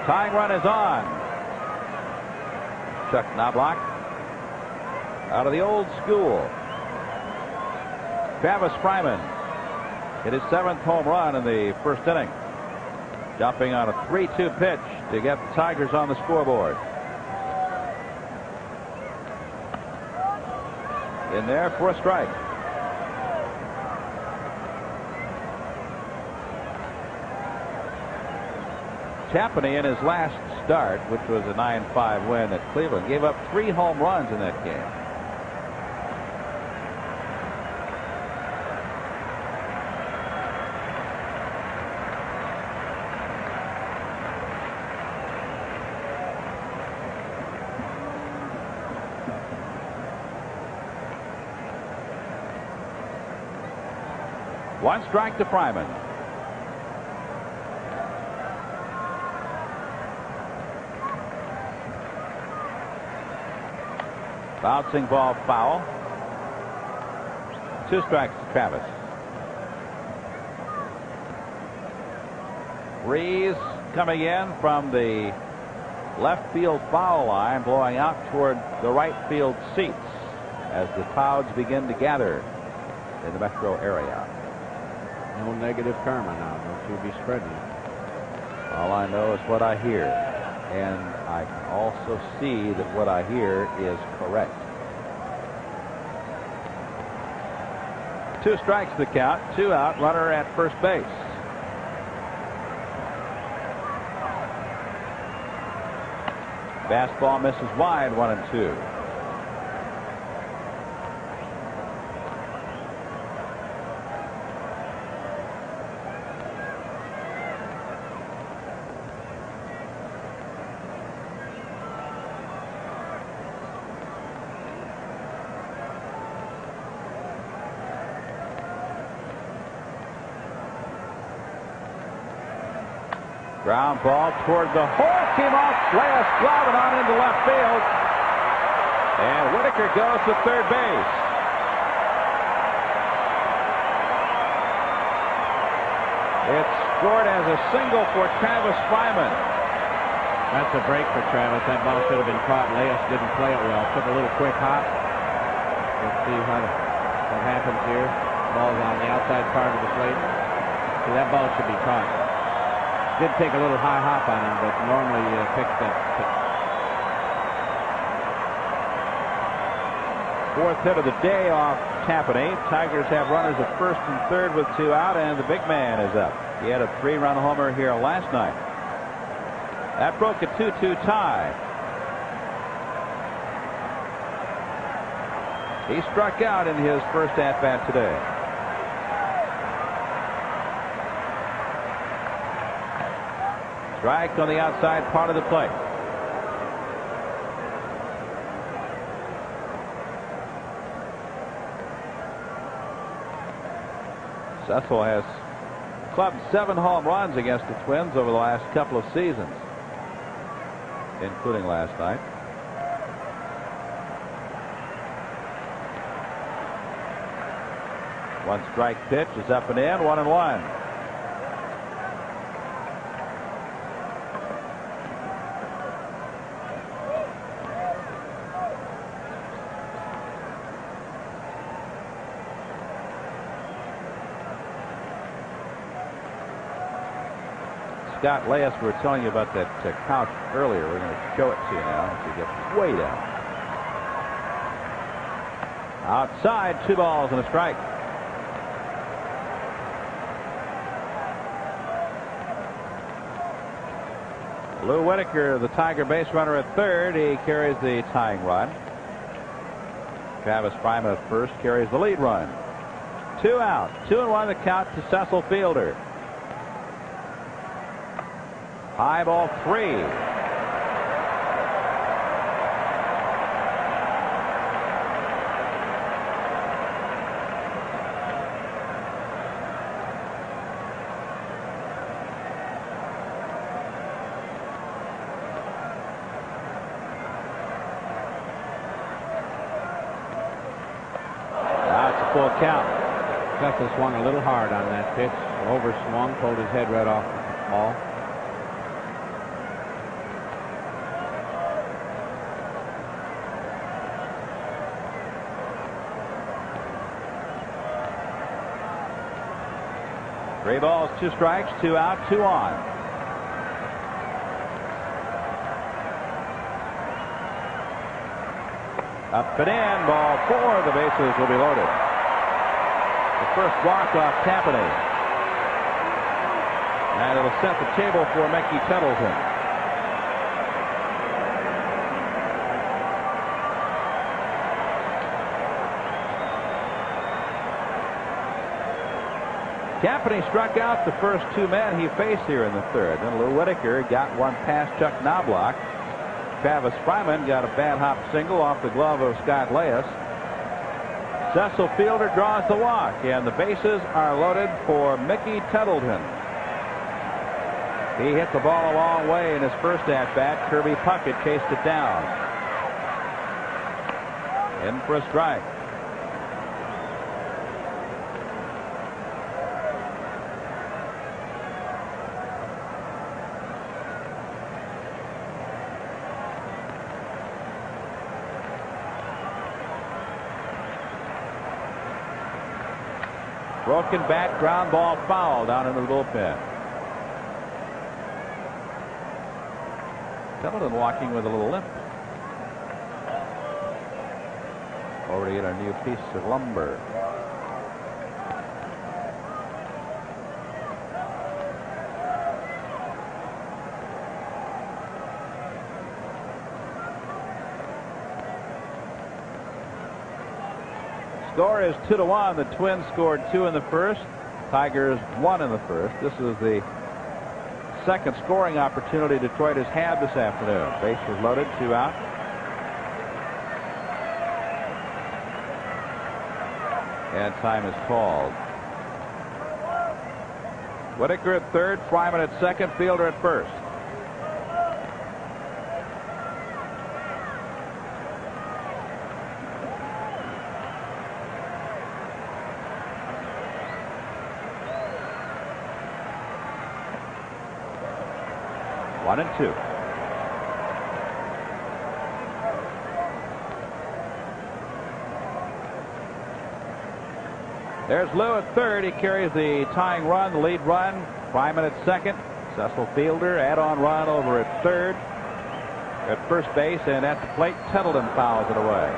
Tying run is on. Chuck Knobloch out of the old school. Travis Fryman hit his 7th home run in the first inning, jumping on a 3-2 pitch to get the Tigers on the scoreboard. In there for a strike. Tapani in his last start, which was a 9-5 win at Cleveland, gave up 3 home runs in that game. One strike to Fryman. Bouncing ball foul. 2 strikes to Travis. Breeze coming in from the left field foul line, blowing out toward the right field seats as the clouds begin to gather in the metro area. No negative karma now. Don't you be spreading it. All I know is what I hear, and I can also see that what I hear is correct. 2 strikes the count, 2 out, runner at first base. Fastball misses wide, 1-2. Ground ball toward the hole, came off Leas glove and on into left field. And Whitaker goes to third base. It's scored as a single for Travis Fryman. That's a break for Travis. That ball should have been caught. Leas didn't play it well. Took a little quick hop. Let's see what happens here. Ball's on the outside part of the plate. See, that ball should be caught. Did take a little high hop on him, but normally picks that. 4th hit of the day off Tapani. Tigers have runners at first and third with 2 out, and the big man is up. He had a 3-run homer here last night. That broke a 2-2 tie. He struck out in his first at-bat today. Strike on the outside part of the plate. Cecil has clubbed 7 home runs against the Twins over the last couple of seasons, including last night. One strike pitch is up and in, 1-1. Scott Leas, we were telling you about that couch earlier. We're going to show it to you now as he gets way down. Outside, 2 balls and a strike. Lou Whitaker, the Tiger base runner at third. He carries the tying run. Travis Fryman at first carries the lead run. 2 out, 2-1 the count to Cecil Fielder. High ball 3. Now it's a full count. Cecil swung a little hard on that pitch. Overswung, pulled his head right off the ball. Three balls, 2 strikes, 2 out, 2 on. Up and in, ball 4. The bases will be loaded. The first walk off Tapani. And it'll set the table for Mickey Tettleton. Tapani struck out the first 2 men he faced here in the third. Then Lou Whitaker got one past Chuck Knobloch. Travis Fryman got a bad hop single off the glove of Scott Leas. Cecil Fielder draws the walk, and the bases are loaded for Mickey Tettleton. He hit the ball a long way in his first at-bat. Kirby Puckett chased it down. In for a strike. Broken bat, ground ball, foul down into the bullpen. Tettleton walking with a little limp. Over to get a new piece of lumber. Score is 2-1. The Twins scored 2 in the first. Tigers 1 in the first. This is the second scoring opportunity Detroit has had this afternoon. Bases loaded, 2 out. And time is called. Whitaker at third, Fryman at second, Fielder at first. One and two. There's Lou at third. He carries the tying run, the lead run. Fryman at second. Cecil Fielder, add-on run over at third. At first base and at the plate, Tettleton fouls it away.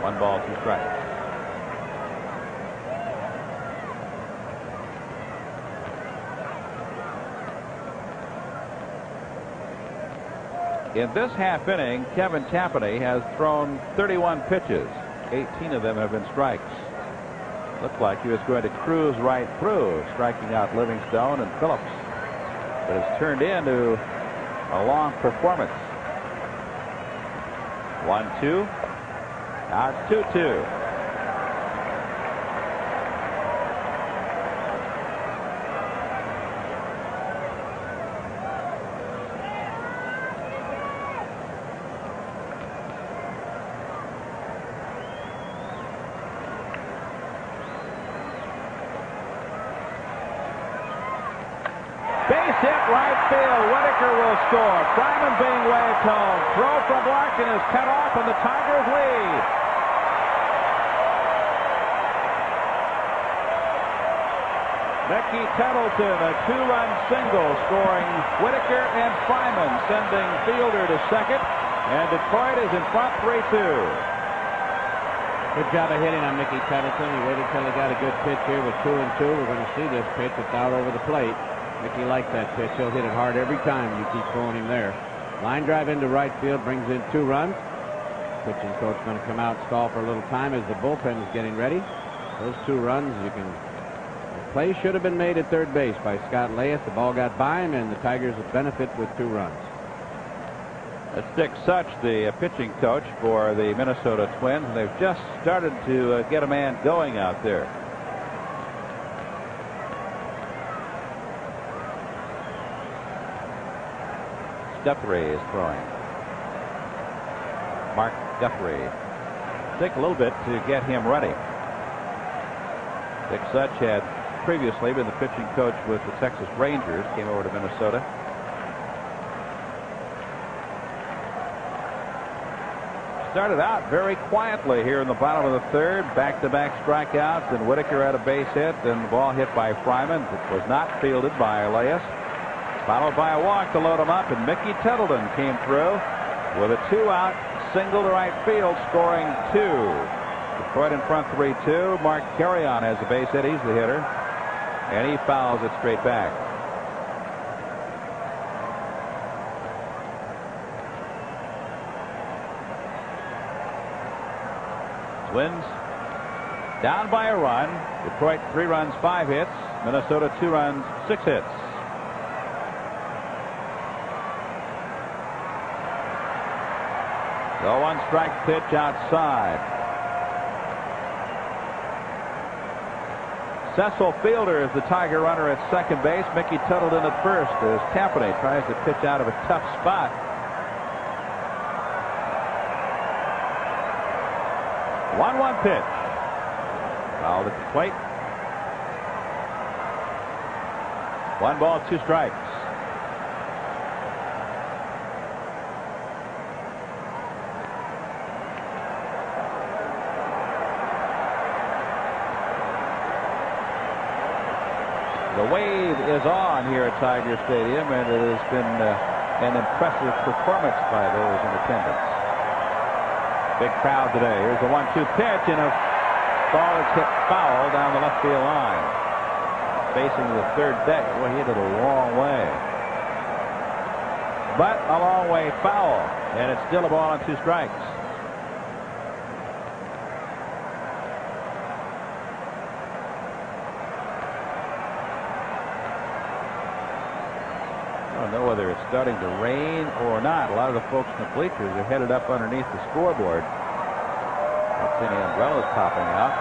1 ball, 2 strikes. In this half inning, Kevin Tapani has thrown 31 pitches. 18 of them have been strikes. Looked like he was going to cruise right through, striking out Livingstone and Phillips. But it's turned into a long performance. 1-2. Now it's 2-2. Base hit right field. Whitaker will score. Fryman being waved home. Throw from Larkin is cut off and the Tigers lead. Mickey Tettleton, a 2-run single, scoring Whitaker and Fryman, sending Fielder to second, and Detroit is in front 3-2. Good job of hitting on Mickey Tettleton. He waited till he got a good pitch here with 2-2. We're going to see this pitch. It's out over the plate. Mickey likes that pitch. He'll hit it hard every time you keep throwing him there. Line drive into right field brings in 2 runs. Pitching coach going to come out and stall for a little time as the bullpen is getting ready. Those 2 runs, the play should have been made at third base by Scott Layeth. The ball got by him, and the Tigers will benefit with 2 runs. That's Dick Such, the pitching coach for the Minnesota Twins. They've just started to get a man going out there. Guthrie is throwing. Mark Guthrie. Take a little bit to get him ready. Dick Such had previously been the pitching coach with the Texas Rangers, came over to Minnesota. Started out very quietly here in the bottom of the third. Back-to-back strikeouts, and Whitaker had a base hit, and the ball hit by Fryman. It was not fielded by Elias. Followed by a walk to load him up, and Mickey Tettleton came through with a 2-out single to right field, scoring 2. Detroit in front 3-2. Mark Carrion has a base hit. He's the hitter, and he fouls it straight back. Twins down by a run. Detroit 3 runs, 5 hits. Minnesota 2 runs, 6 hits. The 1-strike pitch outside. Cecil Fielder is the Tiger runner at second base. Mickey Tettleton at first as Tapani tries to pitch out of a tough spot. 1-1 pitch. Fouled at the plate. 1 ball, 2 strikes. The wave is on here at Tiger Stadium, and it has been an impressive performance by those in attendance. Big crowd today. Here's the 1-2 pitch, and a ball is hit foul down the left field line. Facing the third deck. Well, he hit it a long way. But a long way foul, and it's still a ball and 2 strikes. I don't know whether it's starting to rain or not. A lot of the folks in the bleachers are headed up underneath the scoreboard. Don't see any umbrellas popping out.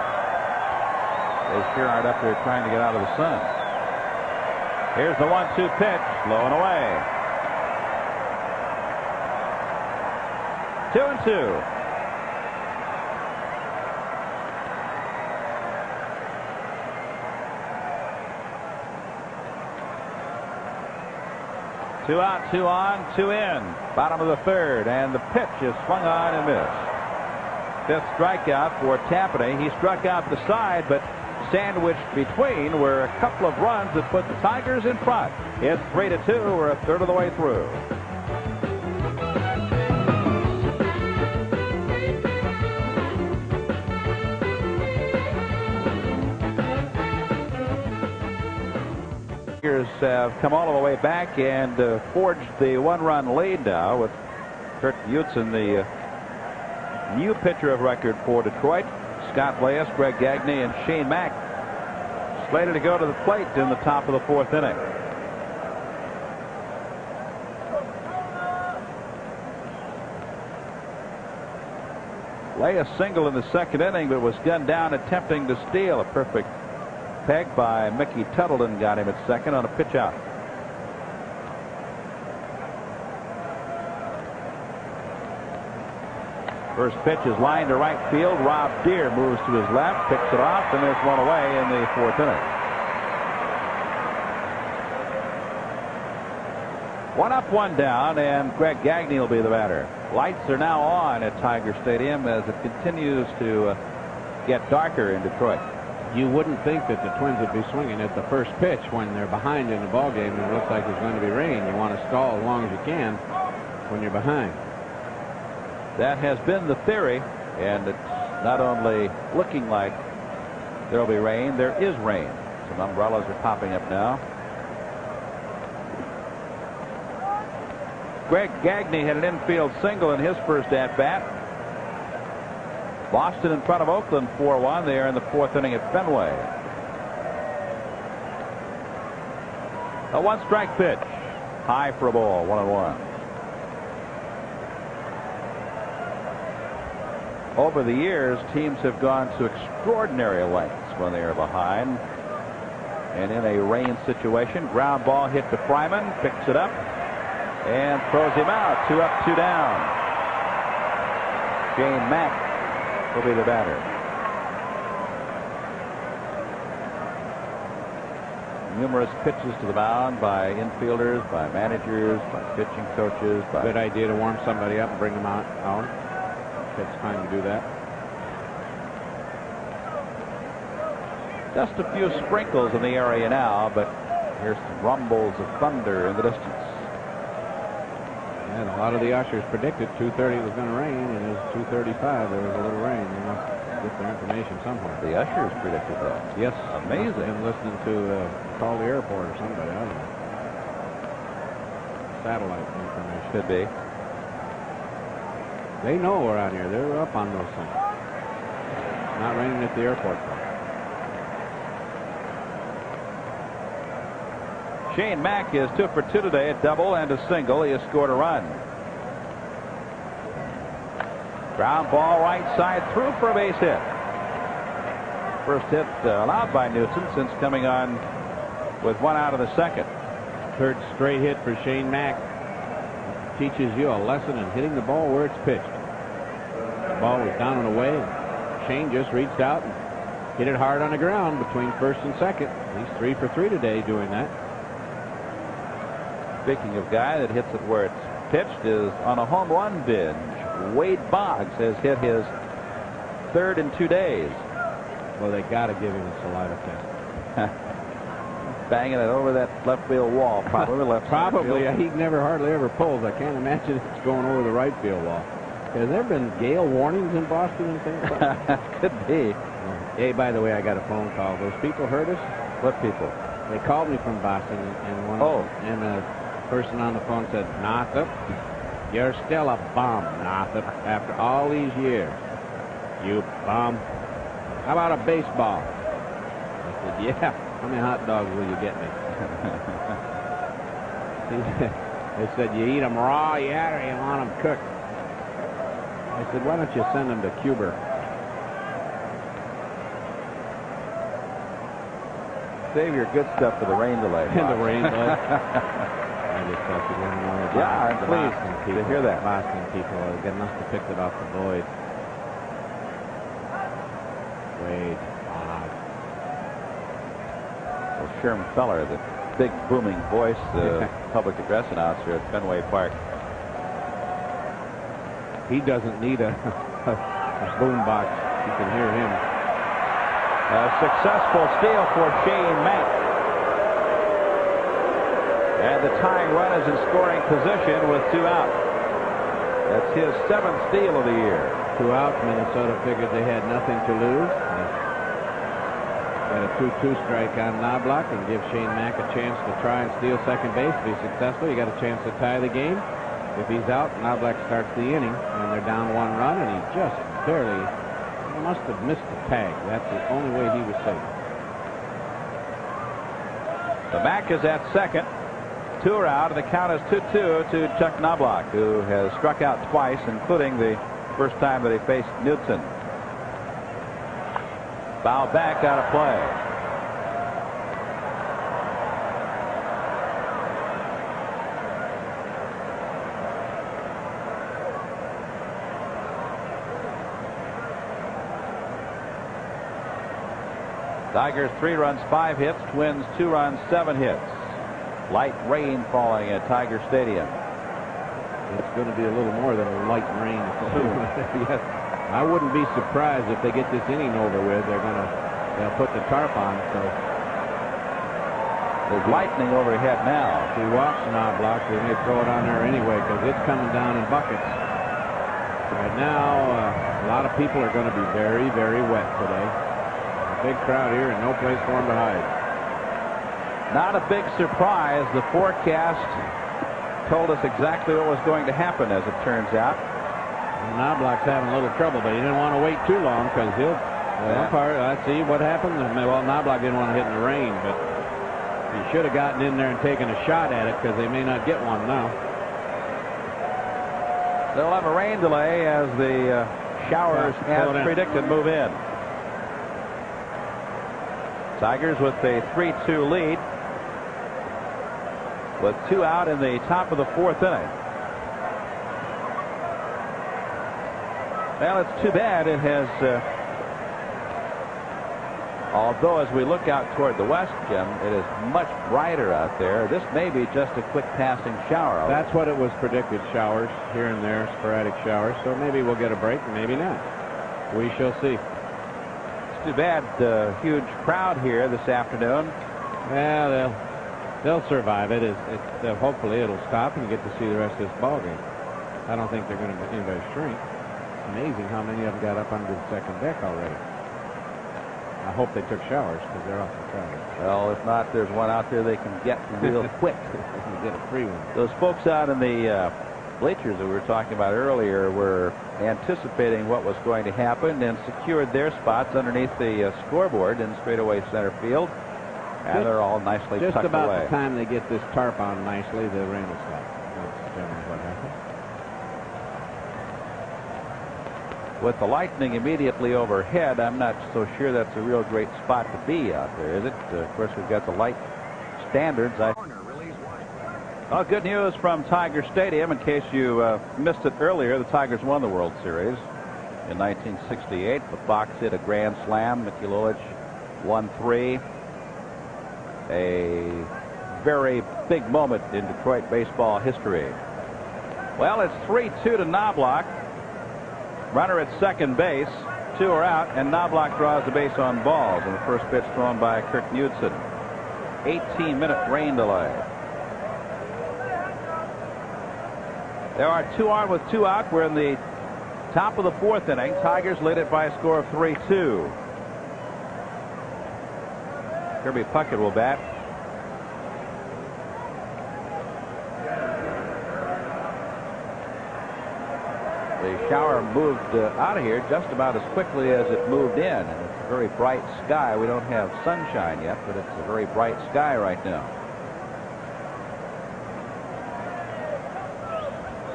They sure aren't up there trying to get out of the sun. Here's the 1-2 pitch, low and away. 2-2. Two out, 2 on, 2 in. Bottom of the third, and the pitch is swung on and missed. 5th strikeout for Tampany. He struck out the side, but sandwiched between were a couple of runs that put the Tigers in front. It's 3-2. We're a third of the way through. Tigers have come all the way back and forged the 1-run lead now with Kurt Utzon, the new pitcher of record for Detroit. Scott Leyes, Greg Gagne, and Shane Mack slated to go to the plate in the top of the 4th inning. Leyes single in the 2nd inning, but was gunned down attempting to steal. A perfect peg by Mickey Tuttleton got him at 2nd on a pitch out. First pitch is lined to right field. Rob Deere moves to his left, picks it off, and there's one away in the 4th inning. 1 up, 1 down, and Greg Gagne will be the batter. Lights are now on at Tiger Stadium as it continues to get darker in Detroit. You wouldn't think that the Twins would be swinging at the first pitch when they're behind in the ball game and it looks like there's going to be rain. You want to stall as long as you can when you're behind. That has been the theory, and it's not only looking like there will be rain, there is rain. Some umbrellas are popping up now. Greg Gagne had an infield single in his first at-bat. Boston in front of Oakland 4-1. They are in the 4th inning at Fenway. A 1-strike pitch. High for a ball. 1-1. Over the years, teams have gone to extraordinary lengths when they are behind. And in a rain situation, ground ball hit to Fryman, picks it up and throws him out. 2 up, 2 down. Shane Mack will be the batter. Numerous pitches to the mound by infielders, by managers, by pitching coaches. Good idea to warm somebody up and bring them out. It's time to do that. Just a few sprinkles in the area now, but here's some rumbles of thunder in the distance. And a lot of the ushers predicted 2:30 was going to rain, and it was 2:35. There was a little rain. They must get their information somewhere. The ushers predicted that. Yes. Amazing. And listening to Call the Airport or somebody. I don't know. Satellite information. Could be. They know we're out here. They're up on those things. Not raining at the airport. Shane Mack is 2 for 2 today, a double and a single. He has scored a run. Ground ball right side through for a base hit. First hit allowed by Newton since coming on with 1 out of the 2nd. 3rd straight hit for Shane Mack. Teaches you a lesson in hitting the ball where it's pitched. The ball was down and away. Shane just reached out and hit it hard on the ground between first and second. He's 3 for 3 today doing that. Speaking of guy that hits it where it's pitched, is on a home run binge. Wade Boggs has hit his third in 2 days. Well, they got to give him a saliva test. Banging it over that left field wall, probably left. Probably. He never hardly ever pulls. I can't imagine it's going over the right field wall. Has there been gale warnings in Boston and things like that? Could be. Hey, by the way, I got a phone call. Those people heard us? What people? They called me from Boston, and a person on the phone said, "Northup, you're still a bum, Northup, after all these years. You bum. How about a baseball?" I said, "Yeah. How many hot dogs will you get me?" They said, "You eat them raw yet, or you want them cooked?" I said, "Why don't you send them to Cuba?" Save your good stuff for the rain delay. The rain delay. I just thought you didn't know about I'm pleased to hear that. Boston people, they must have picked it off the void. Wade Boggs. Well, Sherm Feller, the big booming voice, public address announcer at Fenway Park. He doesn't need a boom box. You can hear him. A successful steal for Shane Mack. And the tying run is in scoring position with 2 out. That's his 7th steal of the year. 2 outs. Minnesota figured they had nothing to lose. Got a 2-2 strike on Knobloch and give Shane Mack a chance to try and steal second base. If he's successful, you got a chance to tie the game. If he's out, Knobloch starts the inning, and they're down 1 run, and he just barely must have missed the tag. That's the only way he was safe. The Mack is at second. 2 are out, and the count is 2-2 to Chuck Knobloch, who has struck out twice, including the first time that he faced Knudsen. Foul back, out of play. Tigers 3 runs, 5 hits. Twins 2 runs, 7 hits. Light rain falling at Tiger Stadium. It's going to be a little more than light rain. Yes. I wouldn't be surprised if they get this inning over with. They'll put the tarp on. So there's lightning overhead now. If we watch Knobloch, they may throw it on there anyway because it's coming down in buckets. Right now, a lot of people are going to be very, very wet today. Big crowd here and no place for them to hide. Not a big surprise. The forecast told us exactly what was going to happen, as it turns out. Well, Knobloch's having a little trouble, but he didn't want to wait too long because he'll umpire. Let's see what happened. Well, Knobloch didn't want to hit in the rain, but he should have gotten in there and taken a shot at it because they may not get one now. They'll have a rain delay as the showers, as predicted, move in. Tigers with a 3-2 lead with 2 out in the top of the 4th inning. Well, it's too bad it has although as we look out toward the west, Jim, it is much brighter out there. This may be just a quick passing shower. That's what it was predicted, showers here and there, sporadic showers, so maybe we'll get a break, maybe not. We shall see. Too bad, huge crowd here this afternoon. Well, they'll survive it. Hopefully it'll stop and you get to see the rest of this ball game. I don't think they're going to get anybody shrink. It's amazing how many of them got up under the second deck already. I hope they took showers because they're awfully crowded. Well, if not, there's one out there they can get real quick. They can get a free one. Those folks out in the bleachers that we were talking about earlier were anticipating what was going to happen and secured their spots underneath the scoreboard in straightaway center field, and they're all nicely tucked away. Just about the time they get this tarp on nicely, the rain will stop. That's generally what happens. With the lightning immediately overhead, I'm not so sure that's a real great spot to be out there, is it? Of course, we've got the light standards. Well, good news from Tiger Stadium. In case you missed it earlier, the Tigers won the World Series. in 1968. The Fox hit a grand slam. Mickey Lulich won 3. A very big moment in Detroit baseball history. Well, it's 3-2 to Knobloch. Runner at second base. 2 are out, and Knobloch draws the base on balls. And the first pitch thrown by Kirk Knudsen. 18-minute rain delay. There are 2 on with 2 out. We're in the top of the 4th inning. Tigers lead it by a score of 3-2. Kirby Puckett will bat. The shower moved out of here just about as quickly as it moved in. And it's a very bright sky. We don't have sunshine yet, but it's a very bright sky right now.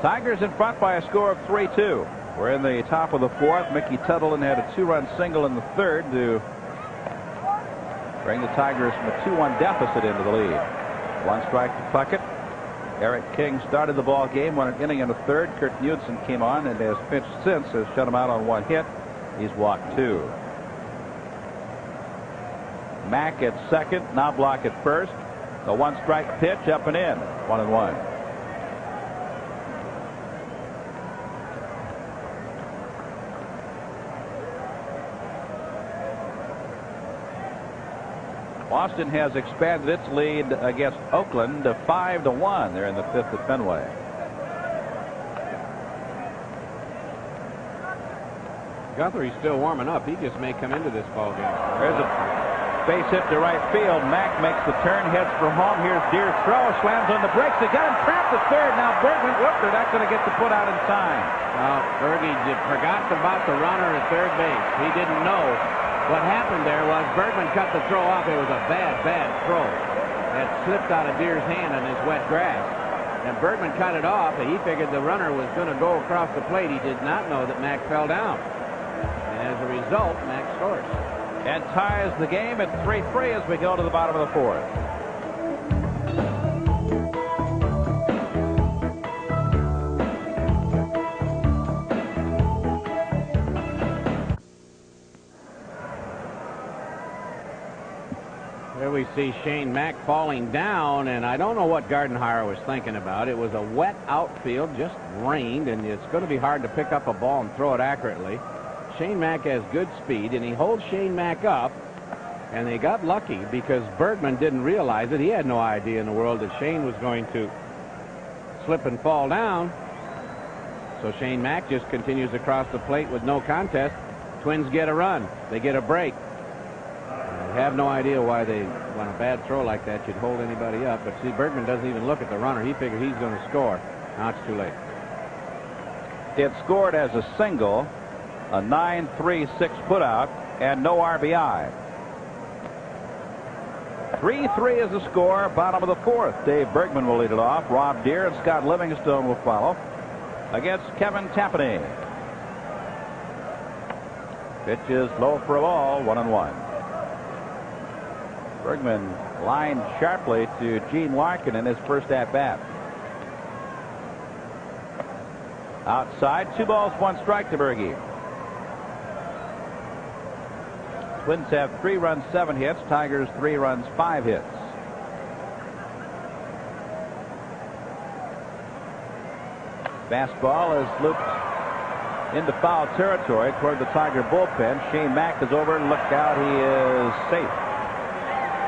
Tigers in front by a score of 3-2. We're in the top of the 4th. Mickey Tuttleton had a 2-run single in the 3rd to bring the Tigers from a 2-1 deficit into the lead. 1 strike to Puckett. Eric King started the ball game, 1 inning in the 3rd. Kirk Knudsen came on and has pitched since, has shut him out on 1 hit. He's walked 2. Mack at second, Knobloch at first. The 1-strike pitch up and in. 1-1. Boston has expanded its lead against Oakland to 5-1. They're in the 5th at Fenway. Guthrie's still warming up. He just may come into this ball game. There's a base hit to right field. Mack makes the turn, heads for home. Here's Deer's throw, slams on the brakes. They got him trapped at third. Now Bergman, they're not going to get the put out in time. Bergie forgot about the runner at third base. He didn't know. What happened there was Bergman cut the throw off. It was a bad throw. It slipped out of Deer's hand on his wet grass. And Bergman cut it off, and he figured the runner was going to go across the plate. He did not know that Mack fell down. And as a result, Mack scores. And ties the game at 3-3 as we go to the bottom of the 4th. There we see Shane Mack falling down, and I don't know what Gardenhire was thinking about. It was a wet outfield, just rained, and it's going to be hard to pick up a ball and throw it accurately. Shane Mack has good speed, and he holds Shane Mack up, and they got lucky because Bergman didn't realize it. He had no idea in the world that Shane was going to slip and fall down. So Shane Mack just continues across the plate with no contest. Twins get a run. They get a break. I have no idea why they, on a bad throw like that, should hold anybody up. But see, Bergman doesn't even look at the runner. He figured he's going to score. Now it's too late. It scored as a single, a 9-3-6 putout, and no RBI. 3-3 is the score. Bottom of the 4th. Dave Bergman will lead it off. Rob Deere and Scott Livingstone will follow against Kevin Tampany. Pitch is low for a ball. 1-1. Bergman lined sharply to Gene Larkin in his first at-bat. Outside, 2 balls, 1 strike to Bergie. Twins have 3 runs, 7 hits. Tigers 3 runs, 5 hits. Fastball is looped into foul territory toward the Tiger bullpen. Shane Mack is over and look out. He is safe.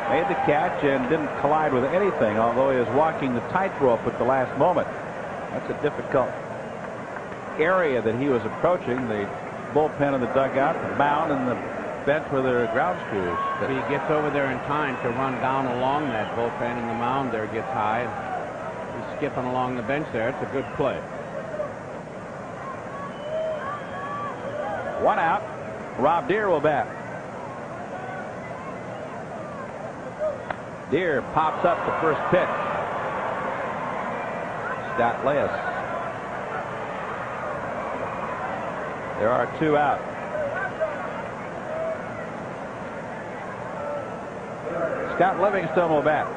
Made the catch and didn't collide with anything, although he was walking the tightrope at the last moment. That's a difficult area that he was approaching. The bullpen and the dugout, the mound and the bench where there are ground screws. If he gets over there in time to run down along that bullpen, and the mound there gets high, he's skipping along the bench there. It's a good play. 1 out. Rob Deere will bat. Deere pops up the first pitch. Scott Leyes. There are 2 out. Scott Livingstone will bat.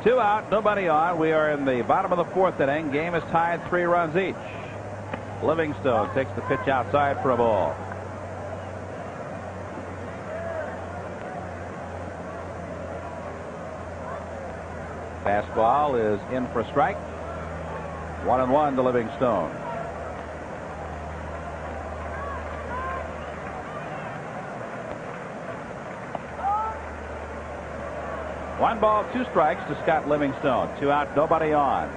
2 out, nobody on. We are in the bottom of the 4th inning. Game is tied 3 runs each. Livingstone takes the pitch outside for a ball. Fastball is in for a strike. 1-1 to Livingstone. One ball, 2 strikes to Scott Livingstone. 2 out, nobody on.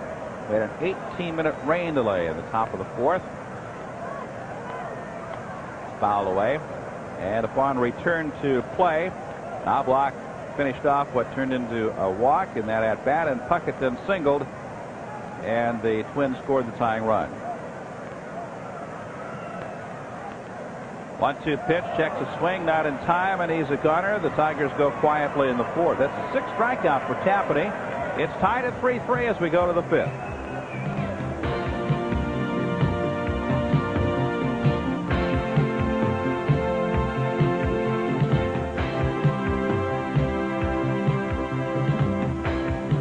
We had an 18-minute rain delay in the top of the 4th. Fouled away. And upon return to play, Knobloch finished off what turned into a walk in that at-bat, and Puckett then singled, and the Twins scored the tying run. 1-2 pitch, checks a swing, not in time, and he's a gunner. The Tigers go quietly in the 4th. That's a 6th strikeout for Tapani. It's tied at 3-3 as we go to the 5th.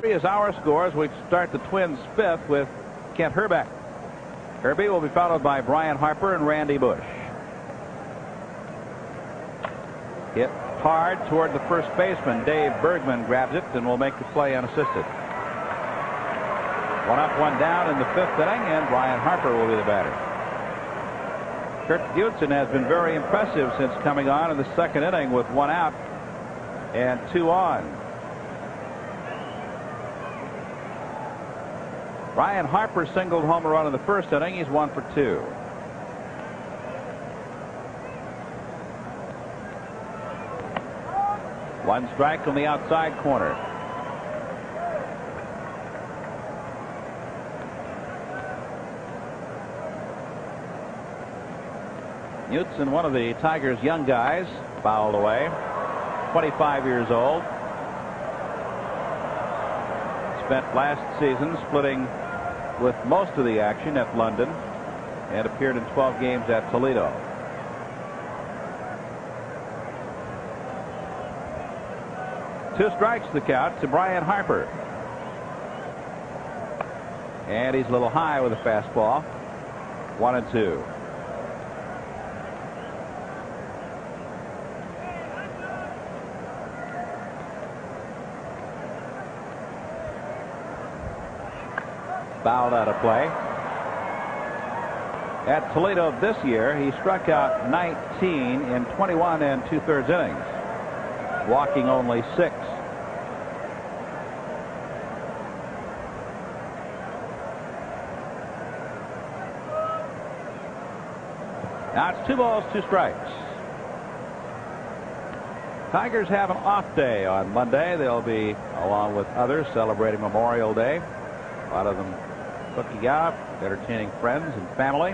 Is our scores. We start the Twins 5th with Kent Hrbek. Herbie will be followed by Brian Harper and Randy Bush. Hit hard toward the first baseman. Dave Bergman grabs it and will make the play unassisted. 1 up, 1 down in the 5th inning, and Brian Harper will be the batter. Kurt Gudson has been very impressive since coming on in the 2nd inning with 1 out and 2 on. Brian Harper singled home run in the 1st inning. He's 1 for 2. One strike on the outside corner. Knutson, one of the Tigers' young guys, fouled away. 25 years old. Spent last season splitting with most of the action at London and appeared in 12 games at Toledo. Two strikes the count to Brian Harper. And he's a little high with a fastball. 1-2. Fouled out of play. At Toledo this year, he struck out 19 in 21 2/3 innings, walking only 6. Now it's 2 balls, 2 strikes. Tigers have an off day on Monday. They'll be, along with others, celebrating Memorial Day. A lot of them cooking out, entertaining friends and family.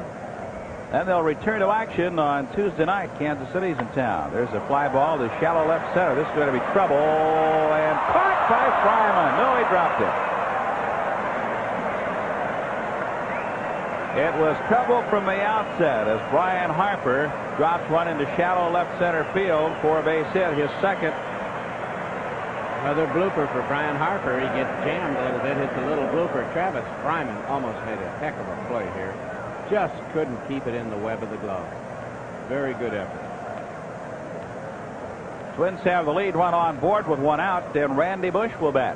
Then they'll return to action on Tuesday night. Kansas City's in town. There's a fly ball to shallow left center. This is going to be trouble, and caught by Fryman. No, he dropped it. It was trouble from the outset as Brian Harper drops one into shallow left center field for a base hit, his 2nd. Another blooper for Brian Harper. He gets jammed a little bit, hits a little blooper. Travis Fryman almost made a heck of a play here. Just couldn't keep it in the web of the glove. Very good effort. Twins have the lead run on board with 1 out, and Randy Bush will bat.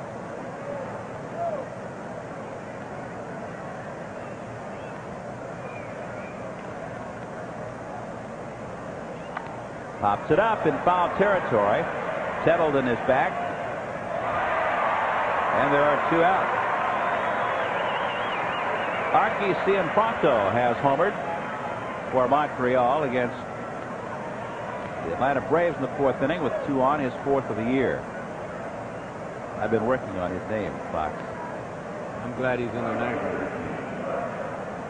Pops it up in foul territory. Settled in his back. And there are 2 out. Archie Cianfrocto has homered for Montreal against the Atlanta Braves in the 4th inning with 2 on, his 4th of the year. I've been working on his name, Fox. I'm glad he's in the National.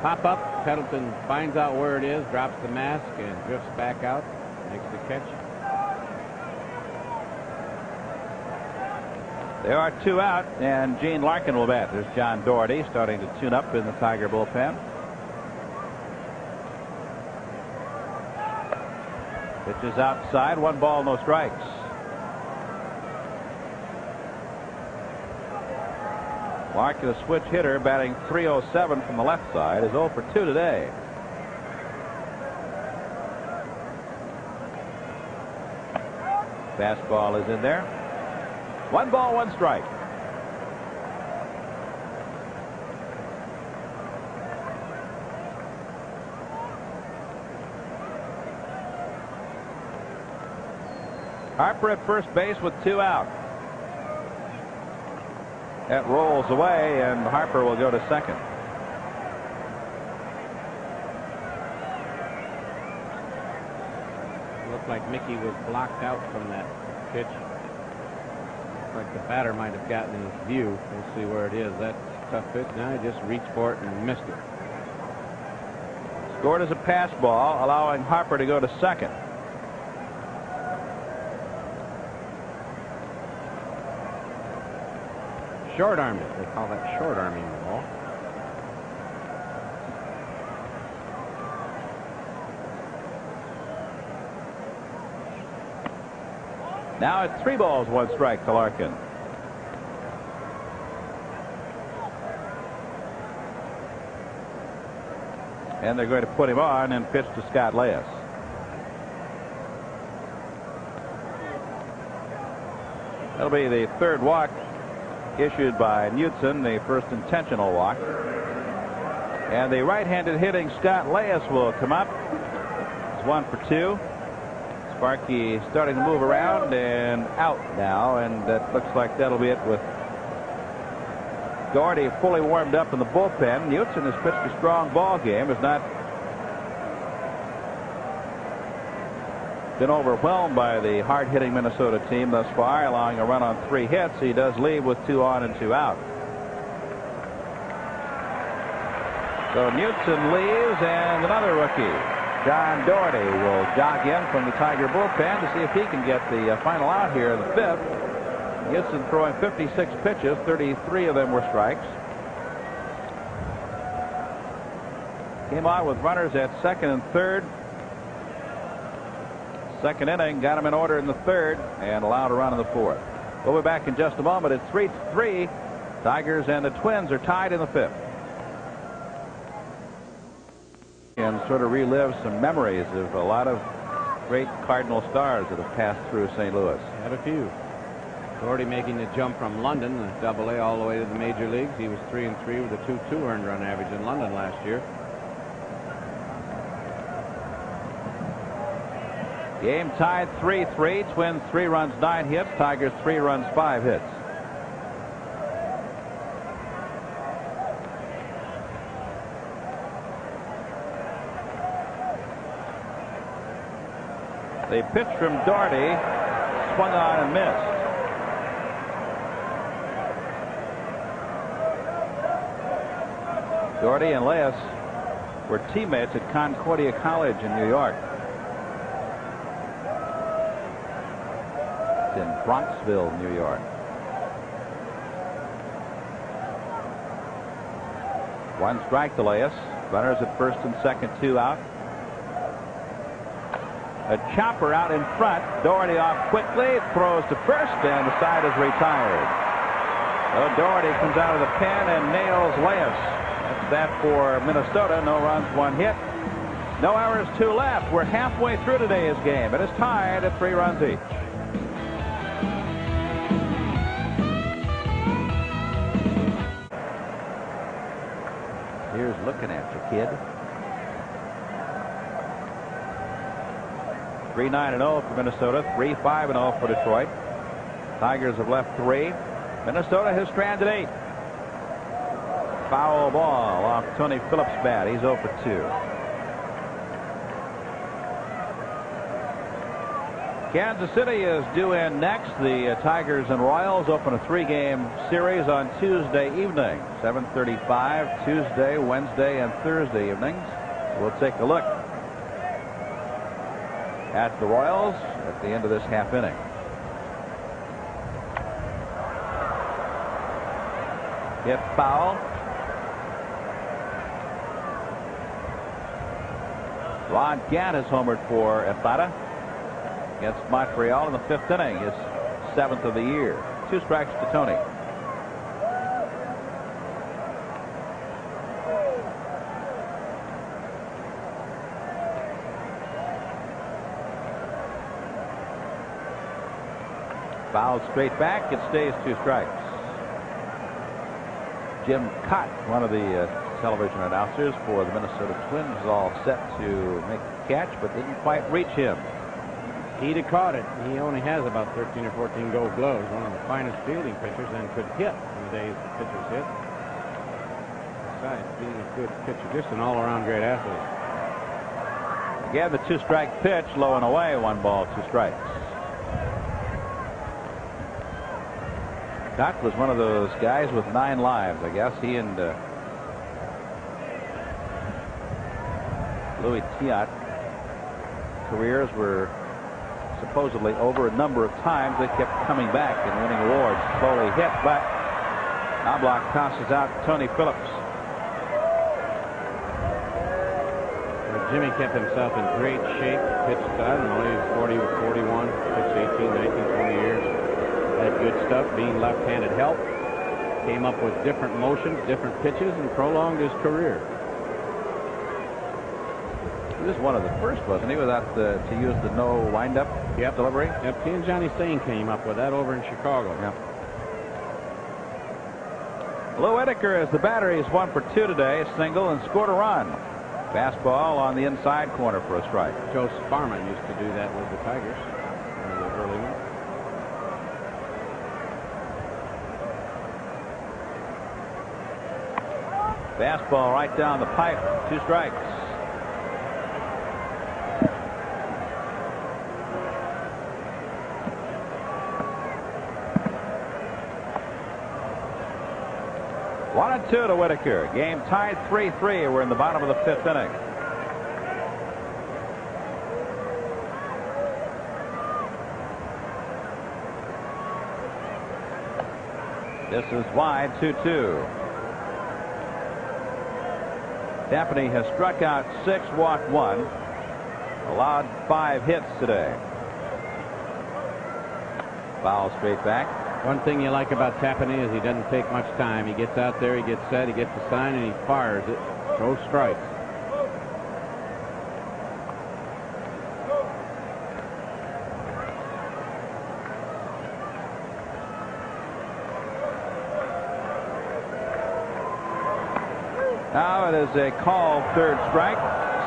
Pop up. Pendleton finds out where it is, drops the mask, and drifts back out, makes the catch. There are 2 out, and Gene Larkin will bat. There's John Doherty starting to tune up in the Tiger bullpen. Pitches outside, 1 ball, no strikes. Clark, a switch hitter, batting .307 from the left side, is 0 for 2 today. Fastball is in there. 1 ball, 1 strike. Harper at first base with 2 out. That rolls away, and Harper will go to second. Looked like Mickey was blocked out from that pitch. Looked like the batter might have gotten his view. We'll see where it is. That's a tough pitch. Now he just reached for it and missed it. Scored as a pass ball, allowing Harper to go to second. Short-armed it. They call that short-arming the ball. Now it's 3 balls, 1 strike to Larkin. And they're going to put him on and pitch to Scott Leyes. That'll be the 3rd walk issued by Knutson, the first intentional walk. And the right-handed hitting Scott Leyes will come up. It's 1 for 2. Sparky starting to move around and out now, and that looks like that'll be it with Doherty fully warmed up in the bullpen. Knutson has pitched a strong ball game, has not been overwhelmed by the hard-hitting Minnesota team thus far, allowing a run on 3 hits. He does leave with 2 on and 2 out. So Knutson leaves, and another rookie, John Doherty, will jog in from the Tiger bullpen to see if he can get the final out here in the 5th. Knutson throwing 56 pitches, 33 of them were strikes. Came on with runners at 2nd and 3rd. 2nd inning, got him in order in the 3rd, and allowed a run in the 4th. We'll be back in just a moment. It's 3-3. Tigers and the Twins are tied in the 5th. And sort of relive some memories of a lot of great Cardinal stars that have passed through St. Louis. Had a few. Doherty making the jump from London, the Double-A, all the way to the major leagues. He was 3-3 with a 2.2 earned run average in London last year. Game tied 3-3. Twins 3 runs, 9 hits. Tigers 3 runs, 5 hits. They pitched from Doherty, swung on and missed. Doherty and Leyes were teammates at Concordia College in New York. It's in Bronxville, New York. 1 strike to Leyes. Runners at 1st and 2nd, 2 out. A chopper out in front. Doherty off quickly, throws to 1st, and the side is retired. So Doherty comes out of the pen and nails Leyes. That's that for Minnesota. No runs, 1 hit. No errors, 2 left. We're halfway through today's game. It is tied at 3 runs each. Here's looking at you, kid. 3-9-0 for Minnesota, 3-5-0 for Detroit. Tigers have left 3. Minnesota has stranded 8. Foul ball off Tony Phillips' bat. He's 0 for 2. Kansas City is due in next. The Tigers and Royals open a 3-game series on Tuesday evening. 7:35 Tuesday, Wednesday, and Thursday evenings. We'll take a look at the Royals at the end of this half inning. Hit foul. Ron Gant has homered for Atlanta against Montreal in the 5th inning, his 7th of the year. 2 strikes to Tony. Fouled straight back. It stays 2 strikes. Jim Cott, one of the television announcers for the Minnesota Twins, is all set to make the catch, but didn't quite reach him. He'd have caught it. He only has about 13 or 14 gold gloves. One of the finest fielding pitchers, and could hit in the days the pitchers hit. Besides being a good pitcher, just an all-around great athlete. Again, the 2-strike pitch, low and away, 1 ball, 2 strikes. Cott was one of those guys with 9 lives, I guess. He and Louis Tiat careers were supposedly over a number of times. They kept coming back and winning awards. Slowly hit, but Knobloch tosses out Tony Phillips. Jimmy kept himself in great shape. Pitched, I don't know, he was 40 or 41, pitched 18, 19, 20 years. Had good stuff. Being left-handed helped. Came up with different motions, different pitches, and prolonged his career. He was one of the first, wasn't he, without to use the no windup delivery? Yep, he and Johnny Stain came up with that over in Chicago. Yep. Lou Whitaker as the batter. He's 1 for 2 today, single, and scored a run. Fastball on the inside corner for a strike. Joe Sparman used to do that with the Tigers, one of the early ones. Fastball right down the pipe, 2 strikes. One and 2 to Whitaker. Game tied 3-3. We're in the bottom of the 5th inning. This is wide, 2-2. Daphne has struck out 6, walked 1, allowed 5 hits today. Foul straight back. One thing you like about Tapani is he doesn't take much time. He gets out there, he gets set, he gets the sign, and he fires it. Throws strikes. Now it is a called 3rd strike.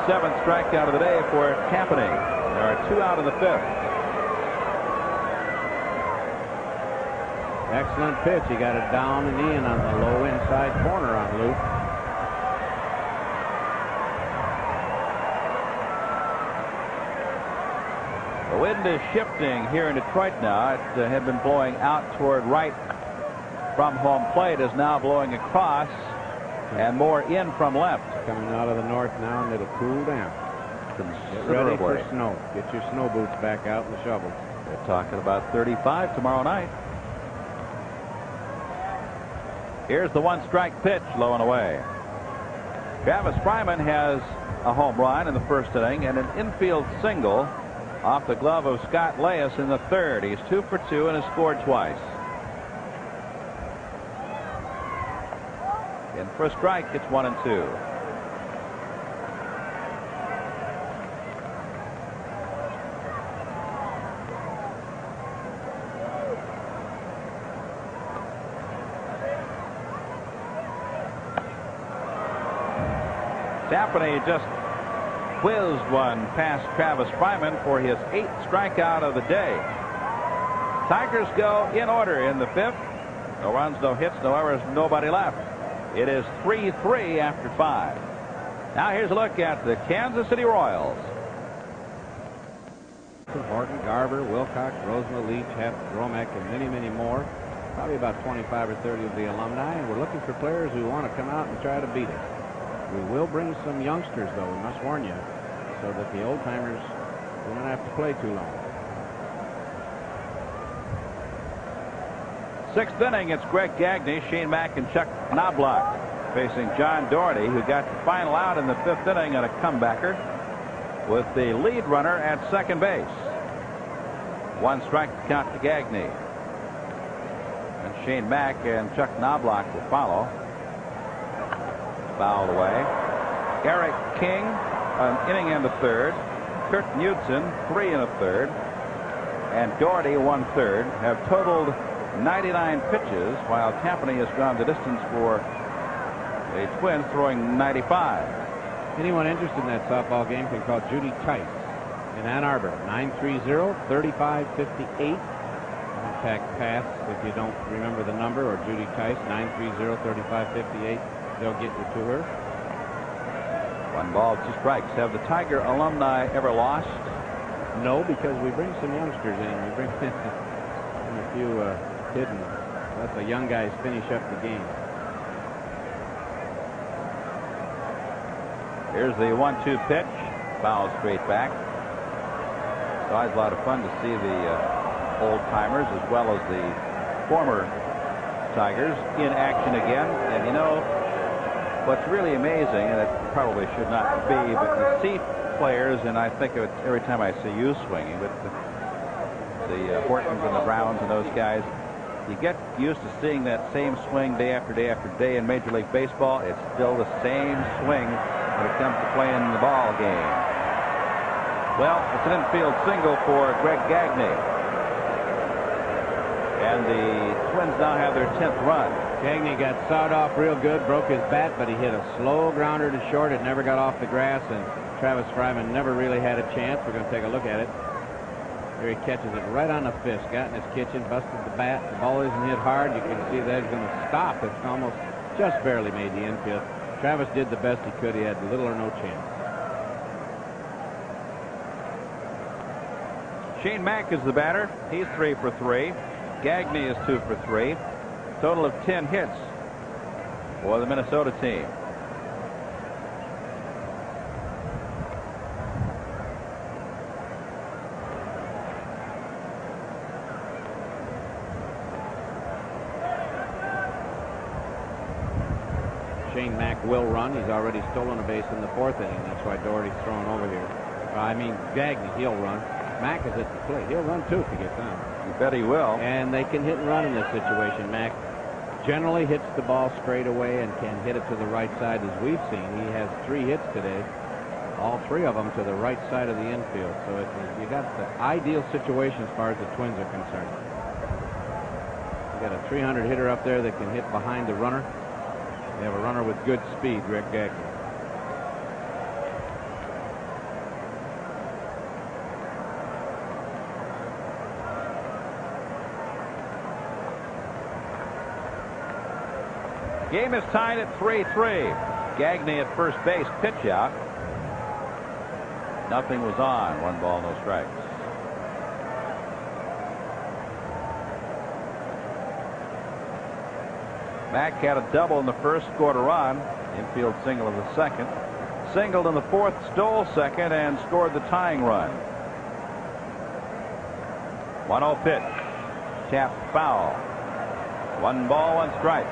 7th strikeout of the day for Tapani. There are 2 out in the 5th. Excellent pitch. He got it down and in on the low inside corner on Lou. The wind is shifting here in Detroit now. It had been blowing out toward right from home plate, is now blowing across and more in from left. Coming out of the north now, and it'll cool down. Get ready for snow. Get your snow boots back out and the shovel. They're talking about 35 tomorrow night. Here's the 1-strike pitch, low and away. Travis Fryman has a home run in the 1st inning and an infield single off the glove of Scott Leyes in the 3rd. He's 2 for 2 and has scored twice. In for a strike, it's 1 and 2. Tapani just whizzed one past Travis Fryman for his 8th strikeout of the day. Tigers go in order in the 5th. No runs, no hits, no errors, nobody left. It is 3-3 after 5. Now here's a look at the Kansas City Royals. Horton, Garber, Wilcox, Rosemont, Leach, Heft, Romek, and many, many more. Probably about 25 or 30 of the alumni. And we're looking for players who want to come out and try to beat us. We will bring some youngsters, though, we must warn you, so that the old-timers don't have to play too long. 6th inning, it's Greg Gagne, Shane Mack, and Chuck Knobloch facing John Doherty, who got the final out in the 5th inning on a comebacker with the lead runner at 2nd base. 1 strike to count to Gagne. And Shane Mack and Chuck Knobloch will follow. Fouled away. Eric King, an inning and a 3rd. Kurt Knudsen, 3 and a 3rd. and Doherty 1/3 have totaled 99 pitches, while Tampany has gone the distance for the Twins, throwing 95. Anyone interested in that softball game can call Judy Tice in Ann Arbor, 930-3558. Contact pass if you don't remember the number, or Judy Tice, 930-3558. They'll get you to her. 1 ball, 2 strikes. Have the Tiger alumni ever lost? No, because we bring some youngsters in. We bring in a few hidden. Let the young guys finish up the game. Here's the 1-2 pitch. Foul straight back. It's always a lot of fun to see the old timers as well as the former Tigers in action again. And you know what's really amazing, and it probably should not be, but you see players, and I think of it every time I see you swinging, but the Hortons and the Browns and those guys, you get used to seeing that same swing day after day after day in Major League Baseball. It's still the same swing when it comes to playing the ball game. Well, it's an infield single for Greg Gagne. And the Twins now have their 10th run. Gagne got sawed off real good, broke his bat, but he hit a slow grounder to short. It never got off the grass, and Travis Fryman never really had a chance. We're going to take a look at it. Here he catches it right on the fist. Got in his kitchen, busted the bat. The ball isn't hit hard. You can see that he's going to stop. It's almost just barely made the infield. Travis did the best he could. He had little or no chance. Shane Mack is the batter. He's 3 for 3. Gagne is 2 for 3. Total of 10 hits for the Minnesota team. Shane Mack will run. He's already stolen a base in the 4th inning. That's why Doherty's throwing over here. I mean, Gagne, he'll run. Mack is at the plate. He'll run too if he gets on. You bet he will. And they can hit and run in this situation. Mack generally hits the ball straight away and can hit it to the right side, as we've seen. He has 3 hits today, all 3 of them to the right side of the infield. So you got the ideal situation as far as the Twins are concerned. You got a 300 hitter up there that can hit behind the runner. They have a runner with good speed, Rick Gagne. Game is tied at 3-3. Gagne at first base, pitch out. Nothing was on. 1 ball, no strikes. Mack had a double in the first, scored a run. Infield single in the second. Singled in the 4th, stole second, and scored the tying run. 1-0 pitch. Tapped foul. 1 ball, 1 strike.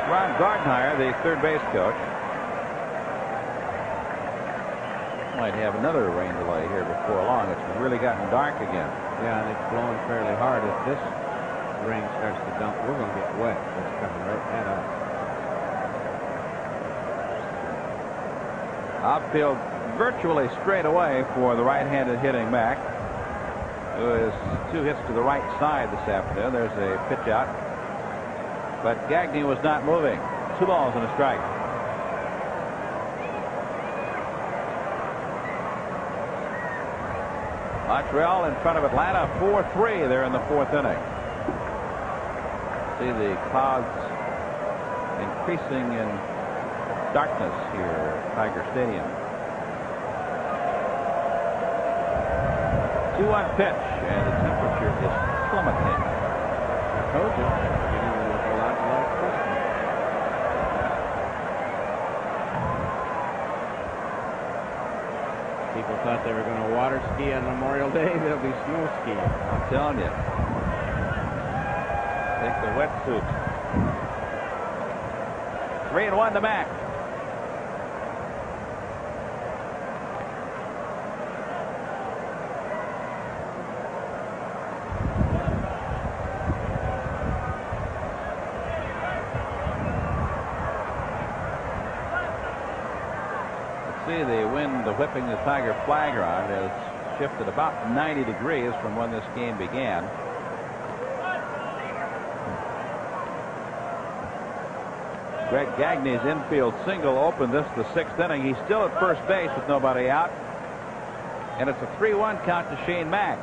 Ron Gardenhire, the 3rd base coach, might have another rain delay here before long. It's really gotten dark again. Yeah, and it's blowing fairly hard. If this rain starts to dump, we're going to get wet. It's coming right at us. Outfield virtually straight away for the right-handed hitting Mack, who is 2 hits to the right side this afternoon. There's a pitch out, but Gagne was not moving. 2 balls and a strike. Montreal in front of Atlanta 4-3. They're in the 4th inning. See the clouds increasing in darkness here at Tiger Stadium. 2-1 pitch, and the temperature is plummeting. I told you. Beginning to look a lot like Christmas. People thought they were going to water ski on Memorial Day. They'll be snow skiing. I'm telling you. Take the wetsuit. 3-1 to Mack. the whipping the Tiger flag around has shifted about 90 degrees from when this game began. Greg Gagney's infield single opened this the 6th inning. He's still at first base with nobody out. And it's a 3-1 count to Shane Mack.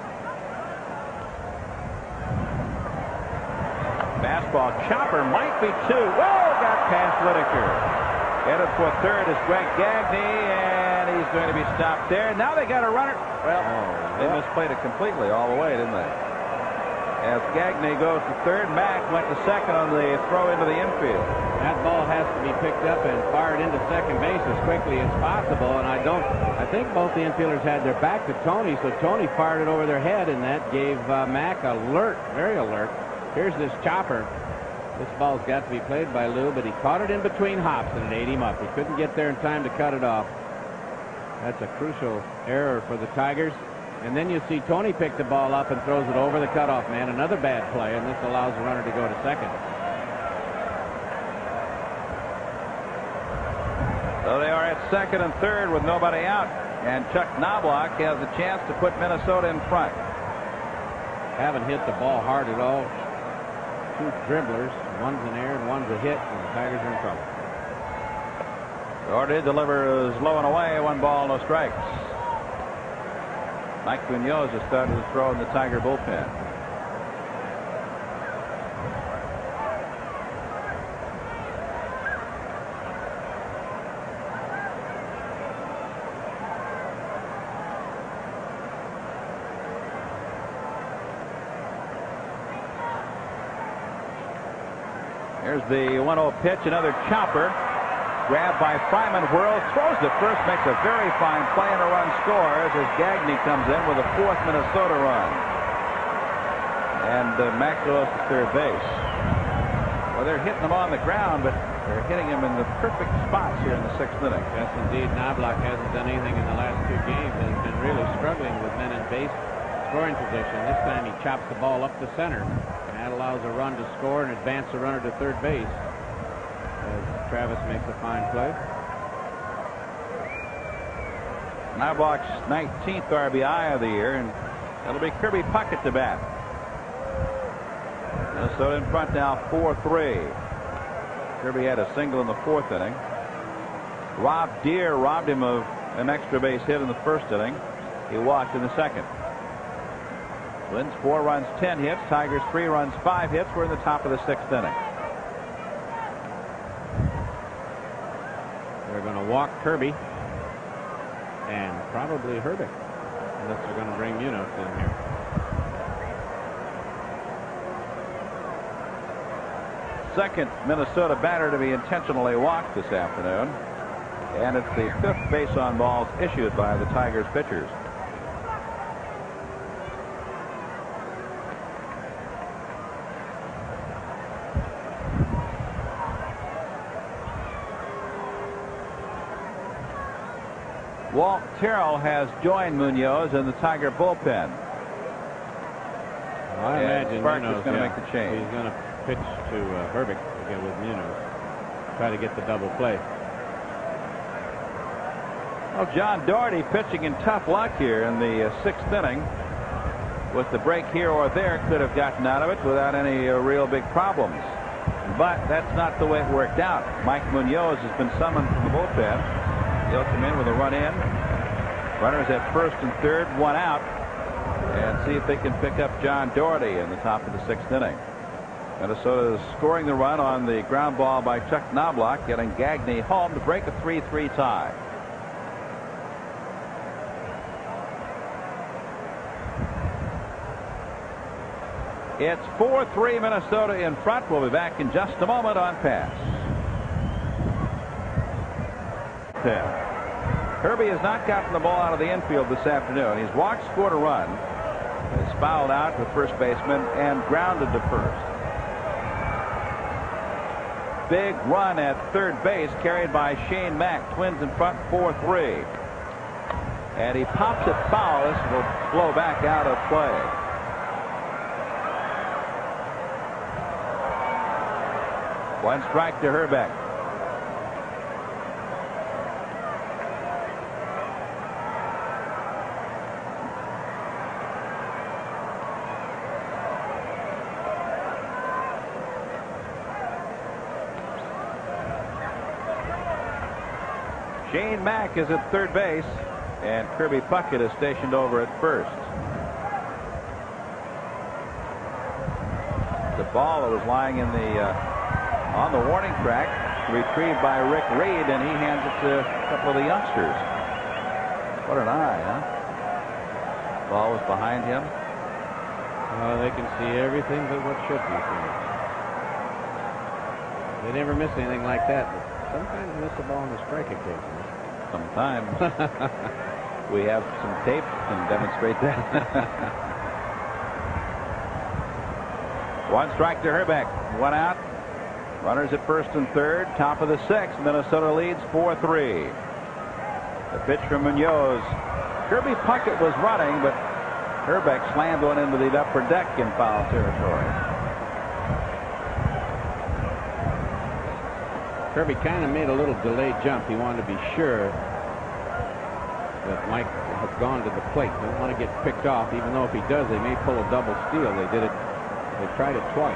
Fastball chopper might be 2. Whoa! Got past Whitaker. Headed for third is Greg Gagney, and he's going to be stopped there. Now they got a runner. Well, they misplayed it completely all the way, didn't they? As Gagney goes to third, Mack went to second on the throw into the infield. That ball has to be picked up and fired into second base as quickly as possible. And I think both the infielders had their back to Tony, so Tony fired it over their head, and that gave Mack alert, very alert. Here's this chopper. This ball's got to be played by Lou, but he caught it in between hops and it ate him up. He couldn't get there in time to cut it off. That's a crucial error for the Tigers. And then you see Tony pick the ball up and throws it over the cutoff man. Another bad play, and this allows the runner to go to second. So they are at second and third with nobody out, and Chuck Knobloch has a chance to put Minnesota in front. Haven't hit the ball hard at all. 2 dribblers, one's an error and one's a hit, and the Tigers are in trouble. Doherty delivers low and away, 1 ball, no strikes. Mike Munoz has started to throw in the Tiger bullpen. Here's the 1-0 pitch, another chopper. Grabbed by Fryman, whirls, throws to first, makes a very fine play, and a run scores as Gagney comes in with a 4th Minnesota run. And Mack goes to third base. Well, they're hitting him on the ground, but they're hitting him in the perfect spots here in the 6th inning. Yes, indeed. Knobloch hasn't done anything in the last 2 games and has been really struggling with men in base scoring position. This time he chops the ball up the center, and that allows a run to score and advance the runner to third base. As Travis makes a fine play. Knobloch's 19th RBI of the year, and it'll be Kirby Puckett to bat. Minnesota in front now, 4-3. Kirby had a single in the 4th inning. Rob Deere robbed him of an extra base hit in the 1st inning. He walked in the 2nd. Twins 4 runs, 10 hits. Tigers 3 runs, 5 hits. We're in the top of the 6th inning. They're going to walk Kirby and probably Herbig, unless they're going to bring Munoz in here. Second Minnesota batter to be intentionally walked this afternoon, and it's the 5th base on balls issued by the Tigers pitchers. Walt Terrell has joined Munoz in the Tiger bullpen. Well, I imagine Munoz is going to make the change. He's going to pitch to Herbig again with Munoz. Try to get the double play. Well, John Doherty pitching in tough luck here in the 6th inning. With the break here or there, could have gotten out of it without any real big problems. But that's not the way it worked out. Mike Munoz has been summoned from the bullpen. He'll come in with a run in. Runners at first and third, 1 out. And see if they can pick up John Doherty in the top of the 6th inning. Minnesota is scoring the run on the ground ball by Chuck Knobloch, getting Gagney home to break a 3-3 tie. It's 4-3 Minnesota in front. We'll be back in just a moment on Pass. Kirby has not gotten the ball out of the infield this afternoon. He's walked, scored a run, is fouled out with first baseman, and grounded to first. Big run at third base carried by Shane Mack. Twins in front, 4-3. And he pops it foul. This will blow back out of play. One strike to Herbeck. Shane Mack is at third base, and Kirby Puckett is stationed over at first. The ball that was lying in the on the warning track, retrieved by Rick Reed, and he hands it to a couple of the youngsters. What an eye, huh? Ball was behind him. They can see everything but what should be seen. They never miss anything like that, but sometimes they miss the ball on the strike occasionally. Sometimes. We have some tape that can demonstrate that. One strike to Herbeck. One out. Runners at first and third. Top of the sixth. Minnesota leads 4-3. The pitch from Munoz. Kirby Puckett was running, but Herbeck slammed one into the upper deck in foul territory. Kirby kind of made a little delayed jump. He wanted to be sure that Mike had gone to the plate. They don't want to get picked off, even though if he does, they may pull a double steal. They did it. They tried it twice.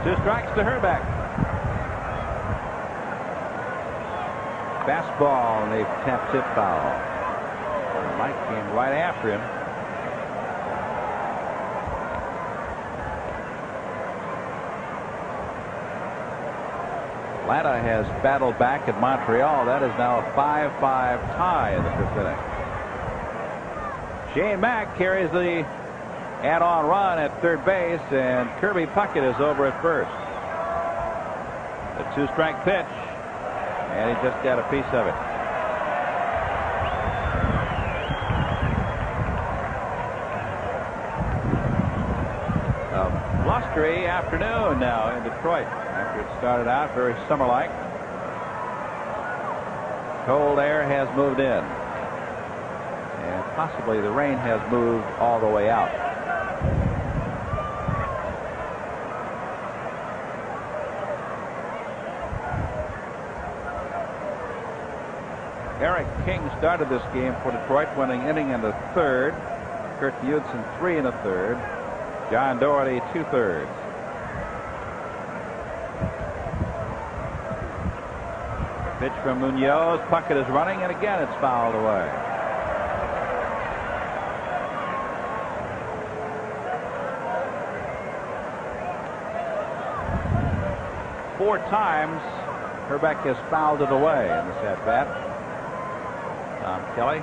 Two strikes to Herbeck. Fastball, and they tapped it foul. Mike came right after him. Atlanta has battled back at Montreal. That is now a 5-5 tie in the fifth inning. Shane Mack carries the add-on run at third base, and Kirby Puckett is over at first. A two-strike pitch, and he just got a piece of it. A blustery afternoon now in Detroit. After it started out very summer-like, cold air has moved in, and possibly the rain has moved all the way out. Eric King started this game for Detroit, winning inning in the third. Kurt Knudsen 3 in the third. John Doherty 2/3. Pitch from Munoz. Puckett is running, and again it's fouled away. Four times Herbeck has fouled it away in this at-bat. Tom Kelly.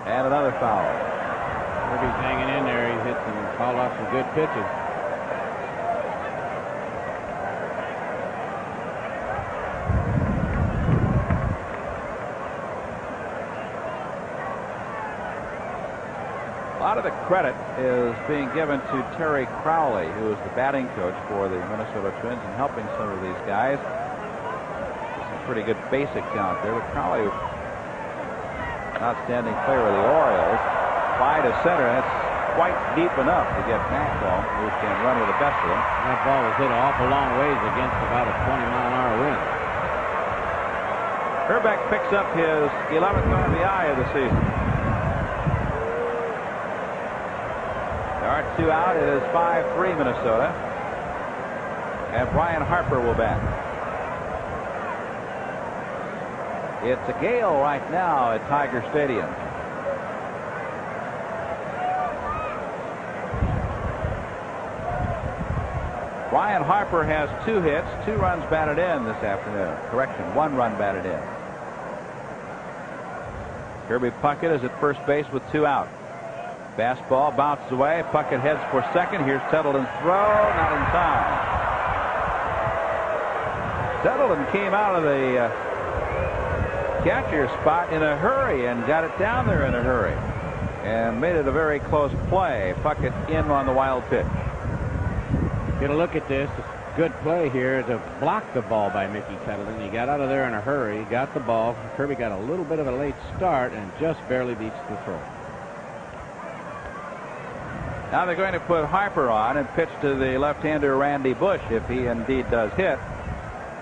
And another foul. Kirby's hanging in there. He's hit some, fouled off some good pitches. A lot of the credit is being given to Terry Crowley, who is the batting coach for the Minnesota Twins, and helping some of these guys. Some pretty good basic talent there, but Crowley, an outstanding player of the Orioles, fly to center. That's quite deep enough to get Maxwell, who can run with the best of them. That ball was hit an awful long ways against about a 20-mile-an-hour wind. Herbeck picks up his 11th RBI of the season. There are two out. It is 5-3 Minnesota. And Brian Harper will bat. It's a gale right now at Tiger Stadium. Brian Harper has 2 hits, 2 runs batted in this afternoon. Correction, 1 run batted in. Kirby Puckett is at first base with 2 out. Fastball bounces away. Puckett heads for second. Here's Tettleton's throw. Not in time. Tettleton came out of the catcher spot in a hurry and got it down there in a hurry and made it a very close play. Puckett in on the wild pitch. Get a look at this. Good play here to block the ball by Mickey Tettleton. He got out of there in a hurry, got the ball. Kirby got a little bit of a late start and just barely beats the throw. Now they're going to put Harper on and pitch to the left-hander Randy Bush if he indeed does hit.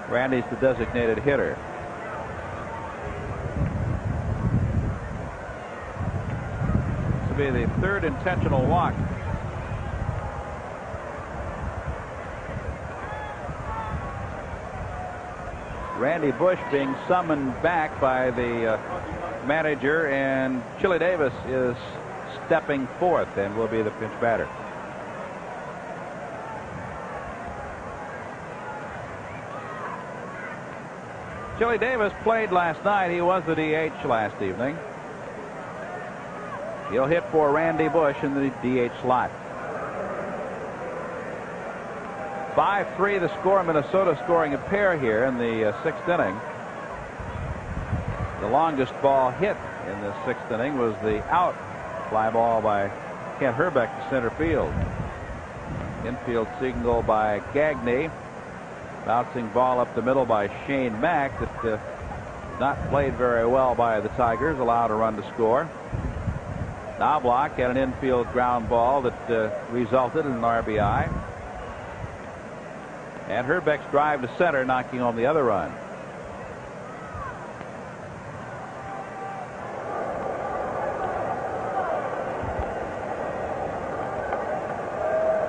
Randy's the designated hitter. This will be the third intentional walk. Randy Bush being summoned back by the manager, and Chili Davis is stepping forth and will be the pinch batter. Chili Davis played last night. He was the DH last evening. He'll hit for Randy Bush in the DH slot. 5-3 the score. Minnesota scoring a pair here in the sixth inning. The longest ball hit in the sixth inning was the out fly ball by Kent Hrbek to center field. Infield single by Gagne. Bouncing ball up the middle by Shane Mack that not played very well by the Tigers, allowed a run to score. Knobloch had an infield ground ball that resulted in an RBI. And Hrbek's drive to center knocking home the other run.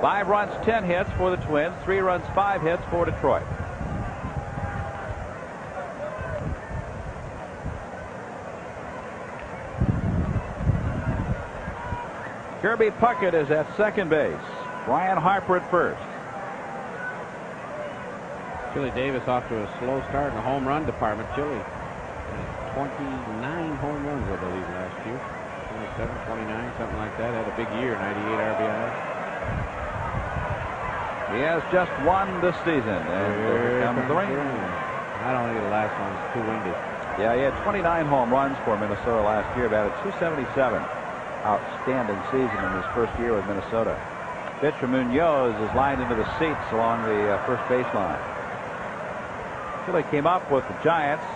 Five runs, 10 hits for the Twins. 3 runs, 5 hits for Detroit. Kirby Puckett is at second base. Brian Harper at first. Chili Davis off to a slow start in the home run department. Chili 29 home runs, I believe, last year. 27, 29, something like that. Had a big year, 98 RBIs. He has just one this season. And here comes the rain. I don't think the last one was too windy. Yeah, he had 29 home runs for Minnesota last year, batted .277. Outstanding season in his first year with Minnesota. Pitch from Munoz is lined into the seats along the first baseline. Chile came up with the Giants,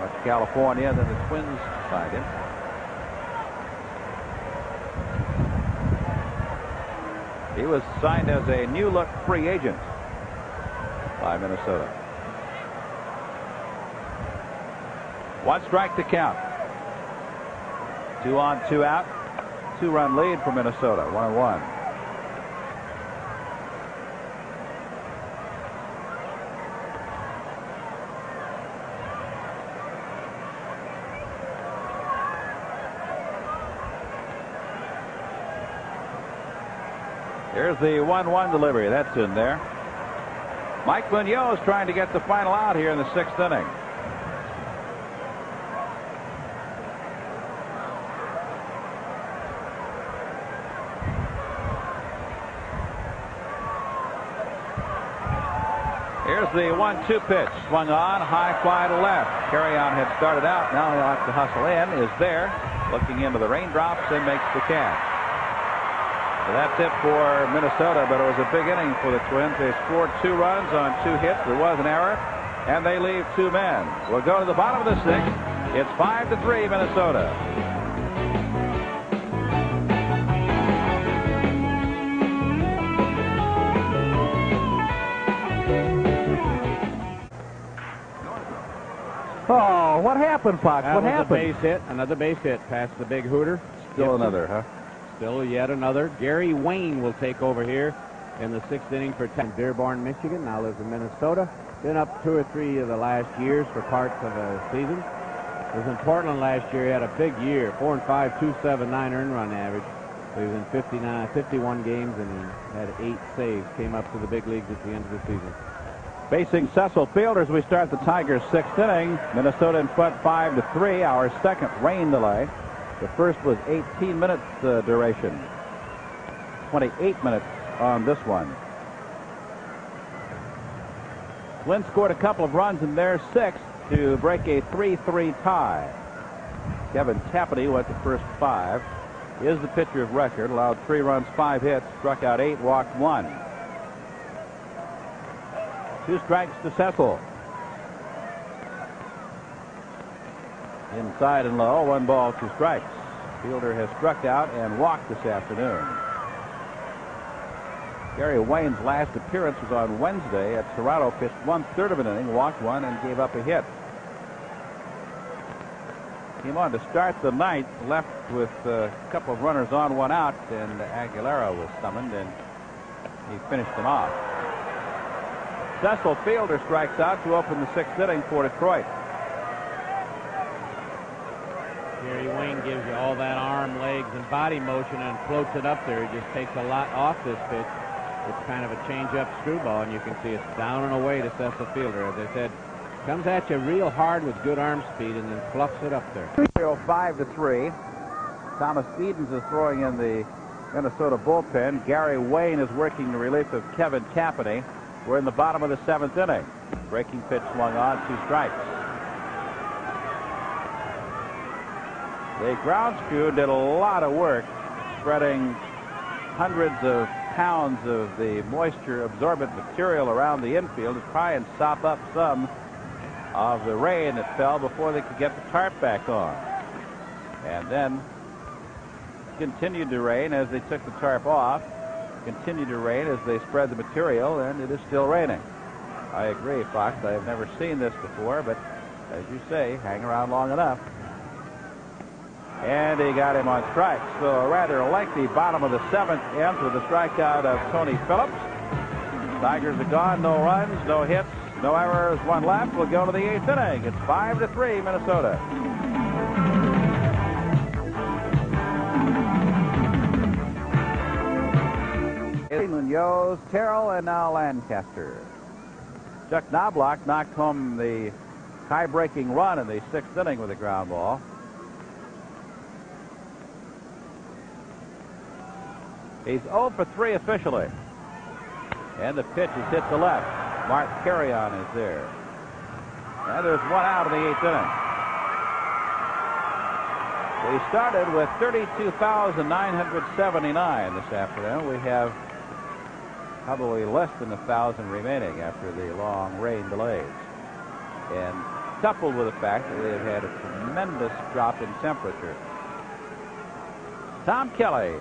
went to California, and then the Twins signed him. He was signed as a new-look free agent by Minnesota. 1 strike to count. 2 on, 2 out. 2-run lead for Minnesota. 1-1. Here's the 1-1 delivery. That's in there. Mike Munoz trying to get the final out here in the sixth inning. Here's the 1-2 pitch. Swung on, high fly to left. Carry-on had started out. Now he'll have to hustle in. Is there, looking into the raindrops, and makes the catch. So that's it for Minnesota, but it was a big inning for the Twins. They scored 2 runs on 2 hits. There was an error, and they leave 2 men. We'll go to the bottom of the 6th. It's 5-3 Minnesota. Oh, what happened, Fox? What happened? Another base hit past the big hooter. Still another, huh? Still yet another. Gary Wayne will take over here in the 6th inning for Dearborn, Michigan. Now lives in Minnesota. Been up 2 or 3 of the last years for parts of a season. Was in Portland last year. He had a big year. 4-5, 279 earned run average. He was in 51 games and he had 8 saves. Came up to the big leagues at the end of the season. Facing Cecil Field as we start the Tigers' 6th inning. Minnesota in front 5-3. Our second rain delay. The first was 18 minutes duration. 28 minutes on this one. Twins scored a couple of runs in their 6th to break a 3-3 tie. Kevin Tapani went the first 5. He is the pitcher of record. Allowed 3 runs, 5 hits, struck out 8, walked 1. 2 strikes to Cecil. Inside and low, 1 ball, 2 strikes. Fielder has struck out and walked this afternoon. Gary Wayne's last appearance was on Wednesday at Toronto. Pitched 1/3 of an inning, walked one, and gave up a hit. Came on to start the ninth, left with a couple of runners on, one out, and Aguilera was summoned, and he finished him off. Cecil Fielder strikes out to open the 6th inning for Detroit. Gary Wayne gives you all that arm, legs, and body motion and floats it up there. He just takes a lot off this pitch. It's kind of a change-up screwball, and you can see it's down and away to Cecil Fielder. As I said, comes at you real hard with good arm speed and then fluffs it up there. 5-3. Thomas Edens is throwing in the Minnesota bullpen. Gary Wayne is working the relief of Kevin Cappany. We're in the bottom of the 7th inning. Breaking pitch swung on, 2 strikes. The ground crew did a lot of work spreading hundreds of pounds of the moisture absorbent material around the infield to try and sop up some of the rain that fell before they could get the tarp back on. And then continued to rain as they took the tarp off, continued to rain as they spread the material, and it is still raining. I agree, Fox. I have never seen this before, but as you say, hang around long enough. And he got him on strikes. So a rather lengthy bottom of the 7th ends with a strikeout of Tony Phillips. Tigers are gone. No runs, no hits, no errors. One left. We'll go to the 8th inning. It's 5-3 Minnesota. Munoz, Terrell, and now Lancaster. Chuck Knobloch knocked home the tie-breaking run in the 6th inning with a ground ball. He's 0 for 3 officially. And the pitch is hit to left. Mark Carrion is there. And there's one out in the 8th inning. We started with 32,979 this afternoon. We have probably less than 1,000 remaining after the long rain delays. And coupled with the fact that we have had a tremendous drop in temperature. Tom Kelly,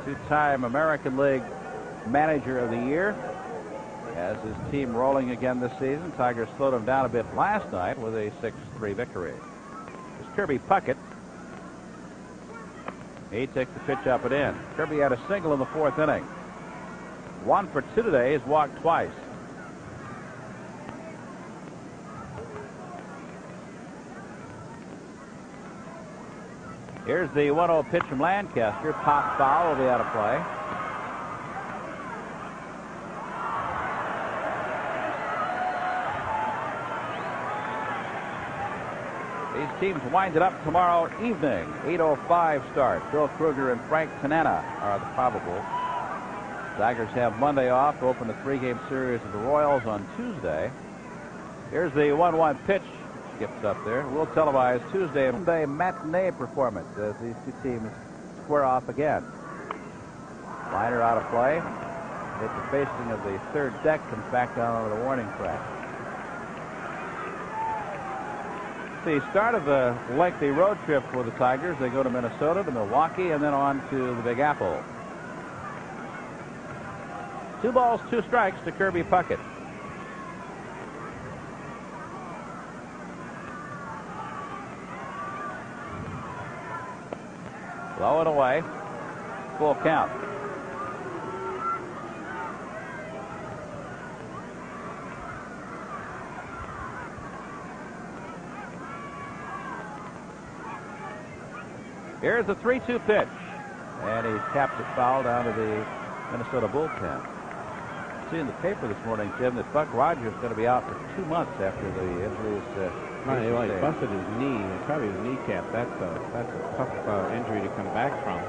2-time American League Manager of the Year, has his team rolling again this season. Tigers slowed him down a bit last night with a 6-3 victory. It's Kirby Puckett. He takes the pitch up and in. Kirby had a single in the 4th inning. 1 for 2 today. He's walked twice. Here's the 1-0 pitch from Lancaster. Pop foul will be out of play. These teams wind it up tomorrow evening. 8:05 start. Bill Kruger and Frank Tanana are the probables. Tigers have Monday off to open a 3-game series of the Royals on Tuesday. Here's the 1-1 pitch. Skips up there. We'll televise Tuesday and Monday matinee performance as these two teams square off again. Liner out of play. Hit the facing of the 3rd deck, comes back down over the warning track. The start of the lengthy road trip for the Tigers. They go to Minnesota, to Milwaukee, and then on to the Big Apple. 2 balls, 2 strikes to Kirby Puckett. Low and away. Full count. Here's the 3-2 pitch. And he taps it foul down to the Minnesota bullpen. See in the paper this morning, Jim, that Buck Rogers is going to be out for 2 months after the injuries. He busted his knee, probably his kneecap. That's a tough injury to come back from.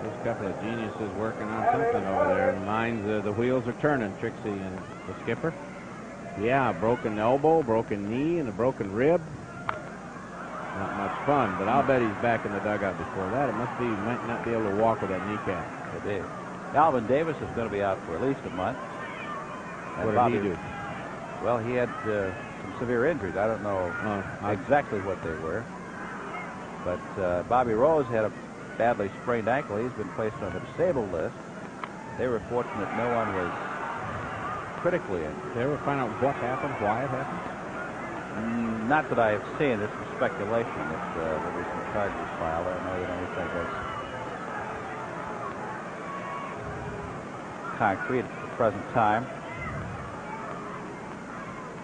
There's a couple of geniuses working on something over there. The wheels are turning, Trixie and the skipper. Yeah, broken elbow, broken knee, and a broken rib. Not much fun, but I'll bet he's back in the dugout before that. It must be he might not be able to walk with that kneecap. It is. Alvin Davis is going to be out for at least a month. What did he do? Well, he had some severe injuries. I don't know exactly what they were. But Bobby Rose had a badly sprained ankle. He's been placed on the disabled list. They were fortunate no one was critically injured. They ever find out what happened, why it happened? Not that I have seen. This is speculation that there was some charges filed. I don't know that anything was concrete at the present time.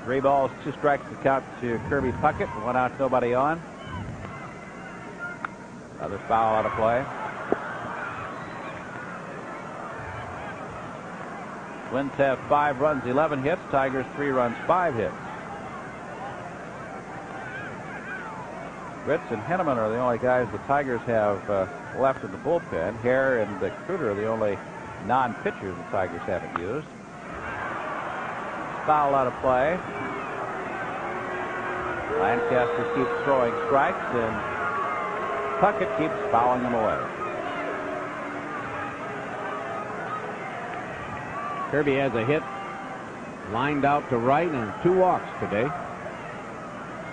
3 balls, 2 strikes to count to Kirby Puckett. 1 out, nobody on. Another foul out of play. Twins have 5 runs, 11 hits. Tigers 3 runs, 5 hits. Ritz and Henneman are the only guys the Tigers have left in the bullpen. Hare and Kruder are the only non-pitchers the Tigers haven't used. Foul out of play. Lancaster keeps throwing strikes, and Puckett keeps fouling them away. Kirby has a hit lined out to right and 2 walks today.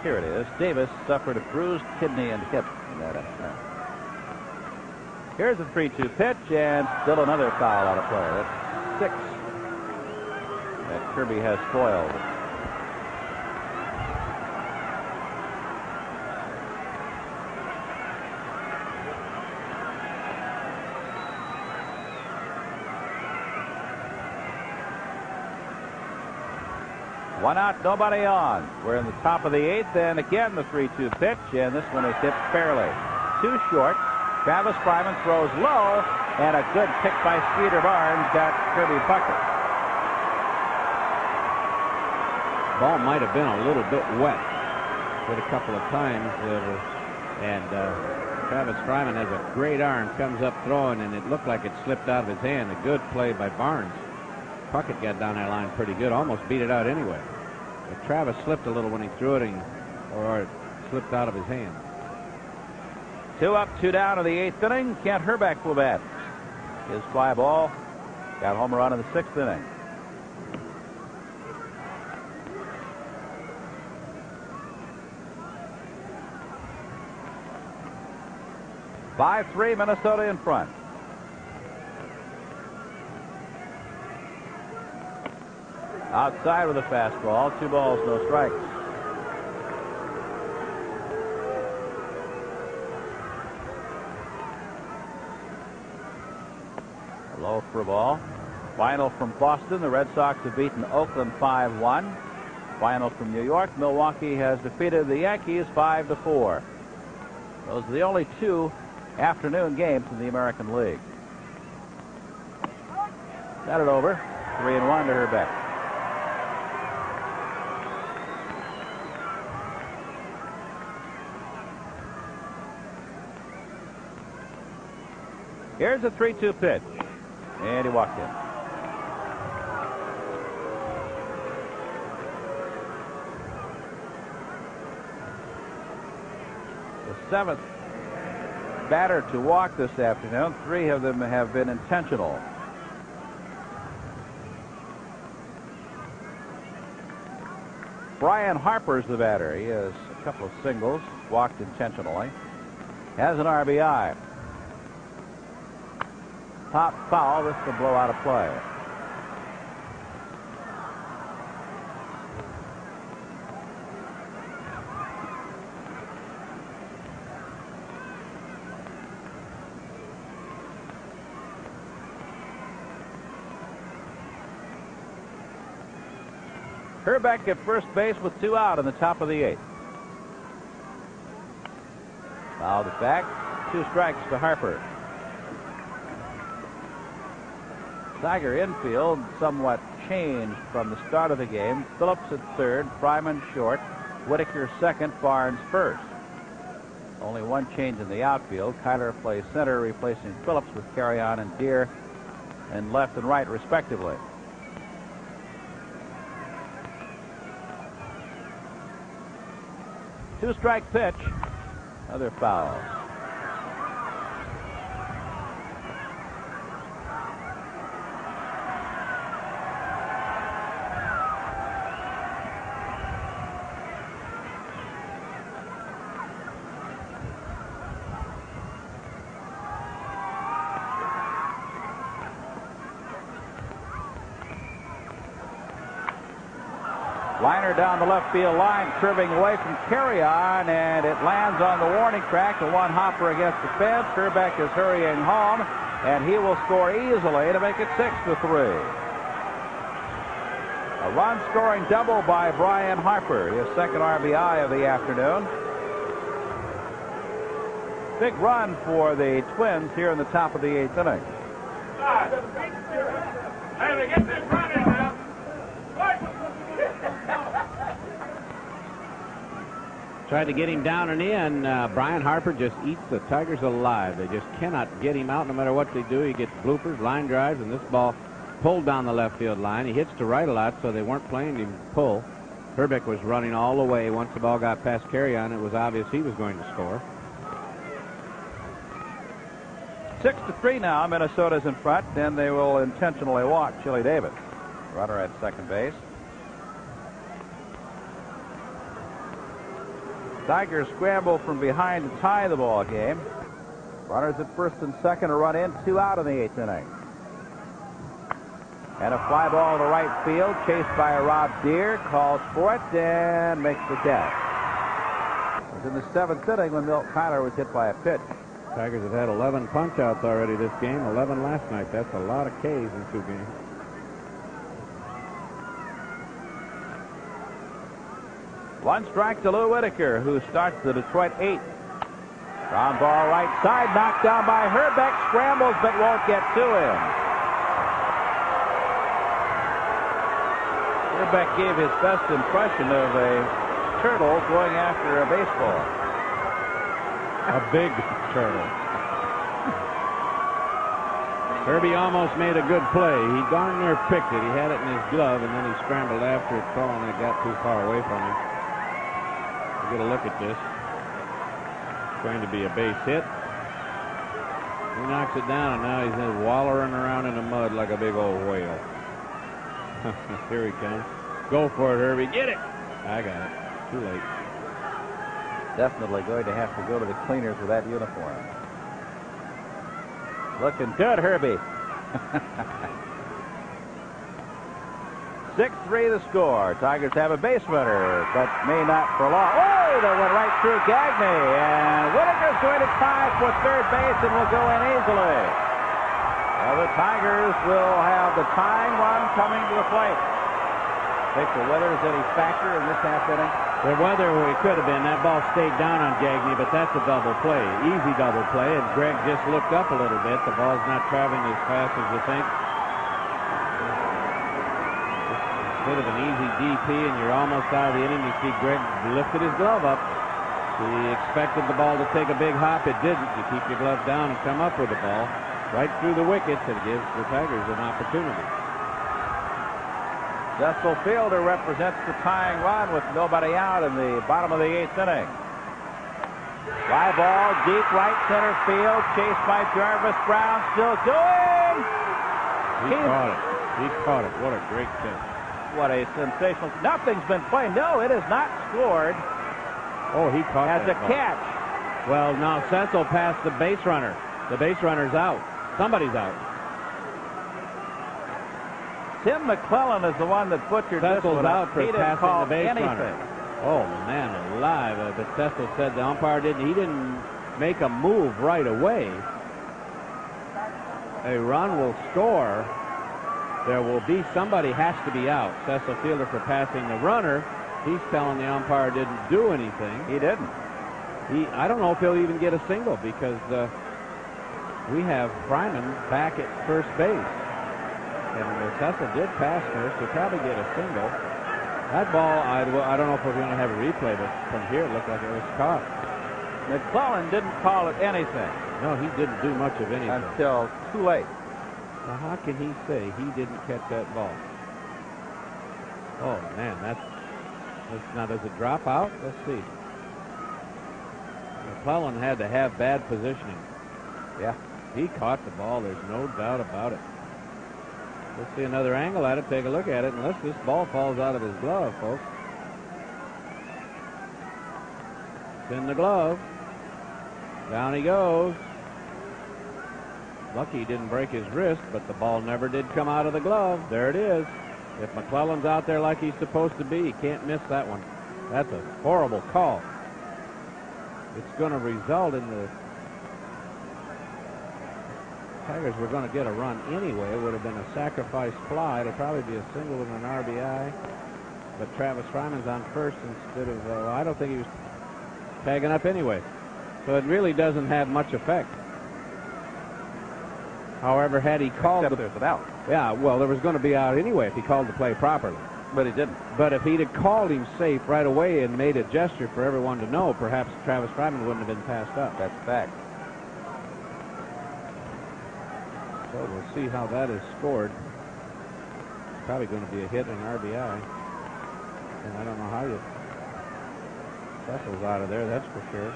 Here it is. Davis suffered a bruised kidney and hip in that incident. Here's a 3-2 pitch, and still another foul out of play. That's 6 that Kirby has spoiled. One out, nobody on. We're in the top of the 8th, and again the 3-2 pitch, and this one is hit fairly. Too short. Travis Fryman throws low, and a good pick by Skeeter Barnes got Kirby Puckett. Ball might have been a little bit wet. Hit a couple of times, and Travis Fryman has a great arm, comes up throwing, and it looked like it slipped out of his hand. A good play by Barnes. Puckett got down that line pretty good, almost beat it out anyway. But Travis slipped a little when he threw it, or it slipped out of his hand. 2 up, 2 down in the 8th inning. Kent Hrbek will bat. His fly ball got home run in the 6th inning. By 3, Minnesota in front. Outside with a fastball. 2 balls, no strikes. Low for a ball. Final from Boston. The Red Sox have beaten Oakland 5-1. Final from New York. Milwaukee has defeated the Yankees 5-4. Those are the only 2 afternoon games in the American League. Batted over. 3-1 to Hrbek. Here's a 3-2 pitch. And he walked in. The 7th batter to walk this afternoon. 3 of them have been intentional. Brian Harper's the batter. He has a couple of singles, walked intentionally. Has an RBI. Top foul. This will blow out of play. Hrbek at first base with 2 out in the top of the 8th. Fouled it back. 2 strikes to Harper. Tiger infield somewhat changed from the start of the game. Phillips at 3rd, Fryman short, Whitaker 2nd, Barnes 1st. Only 1 change in the outfield. Kyler plays center, replacing Phillips with Carrion and Deere and left and right respectively. Two-strike pitch. Another foul. Liner down the left field line, curving away from Carry-On, and it lands on the warning track. The one hopper against the fence. Herbeck is hurrying home, and he will score easily to make it 6-3. A run-scoring double by Brian Harper, his second RBI of the afternoon. Big run for the Twins here in the top of the 8th inning. Hey, get this run in now. Tried to get him down and in. Brian Harper just eats the Tigers alive. They just cannot get him out no matter what they do. He gets bloopers, line drives, and this ball pulled down the left field line. He hits to right a lot, so they weren't playing him pull. Herbeck was running all the way. Once the ball got past Carry-On, it was obvious he was going to score. 6-3 now. Minnesota's in front, and they will intentionally walk Chili Davis. Runner at second base. Tigers scramble from behind to tie the ball game. Runners at first and second, a run in, 2 out in the 8th inning. And a fly ball to right field, chased by Rob Deere, calls for it and makes the catch. It was in the 7th inning when Milt Tyler was hit by a pitch. Tigers have had 11 punch-outs already this game, 11 last night. That's a lot of Ks in 2 games. One strike to Lou Whitaker, who starts the Detroit 8th. Ground ball right side, knocked down by Herbeck, scrambles but won't get to him. Herbeck gave his best impression of a turtle going after a baseball. A big turtle. Herbie almost made a good play. He darn near picked it. He had it in his glove, and then he scrambled after it, and it got too far away from him. Get a look at this. It's going to be a base hit. He knocks it down, and now he's wallowing around in the mud like a big old whale. Here he comes. Go for it, Herbie. Get it. I got it. Too late. Definitely going to have to go to the cleaners with that uniform. Looking good, Herbie. 6-3 the score. Tigers have a base runner, but may not for long. Oh, that went right through Gagne, and Whitaker's going to tie for third base and will go in easily. Well, the Tigers will have the tying run coming to the plate. Think the weather is any factor in this half inning? The weather, it could have been. That ball stayed down on Gagne, but that's a double play. Easy double play, and Greg just looked up a little bit. The ball's not traveling as fast as you think. Bit of an easy DP, and you're almost out of the inning. You see Greg lifted his glove up. He expected the ball to take a big hop. It didn't. You keep your glove down and come up with the ball right through the wickets. It gives the Tigers an opportunity. Cecil Fielder represents the tying run with nobody out in the bottom of the 8th inning. Fly ball deep right center field, chased by Jarvis Brown, still going. He caught it. He caught it. What a great catch. What a sensational. Nothing's been played. No, it is not scored. Oh, he caught as that a ball. catch. Well, now Cecil passed the base runner. The base runner's out. Somebody's out. Tim McClellan is the one that butchered this Cecil's one. out for He didn't passing call the base anything. runner. Oh, man alive. But Cecil said the umpire didn't. He didn't make a move right away. A run will score. There will be somebody has to be out. Cecil Fielder for passing the runner. He's telling the umpire didn't do anything. He didn't. I don't know if he'll even get a single because we have Fryman back at first base. And Cecil did pass first. He'll probably get a single. That ball, I don't know if we're going to have a replay, but from here it looked like it was caught. McClellan didn't call it anything. No, he didn't do much of anything. Until too late. Now, how can he say he didn't catch that ball? Oh, man, now, does it drop out? Let's see. McClellan had to have bad positioning. Yeah. He caught the ball. There's no doubt about it. Let's see another angle at it. Take a look at it. Unless this ball falls out of his glove, folks. It's in the glove. Down he goes. Lucky he didn't break his wrist, but the ball never did come out of the glove. There it is. If McClellan's out there like he's supposed to be, he can't miss that one. That's a horrible call. It's going to result in the Tigers were going to get a run anyway. It would have been a sacrifice fly. It'll probably be a single and an RBI. But Travis Fryman's on first instead of, I don't think he was tagging up anyway. So it really doesn't have much effect. However, had he called there's an out. Yeah, well, there was going to be out anyway if he called the play properly. But he didn't. But if he'd have called him safe right away and made a gesture for everyone to know, perhaps Travis Fryman wouldn't have been passed up. That's fact. So we'll see how that is scored. It's probably going to be a hit and an RBI. And I don't know how you... Cecil's out of there, that's for sure.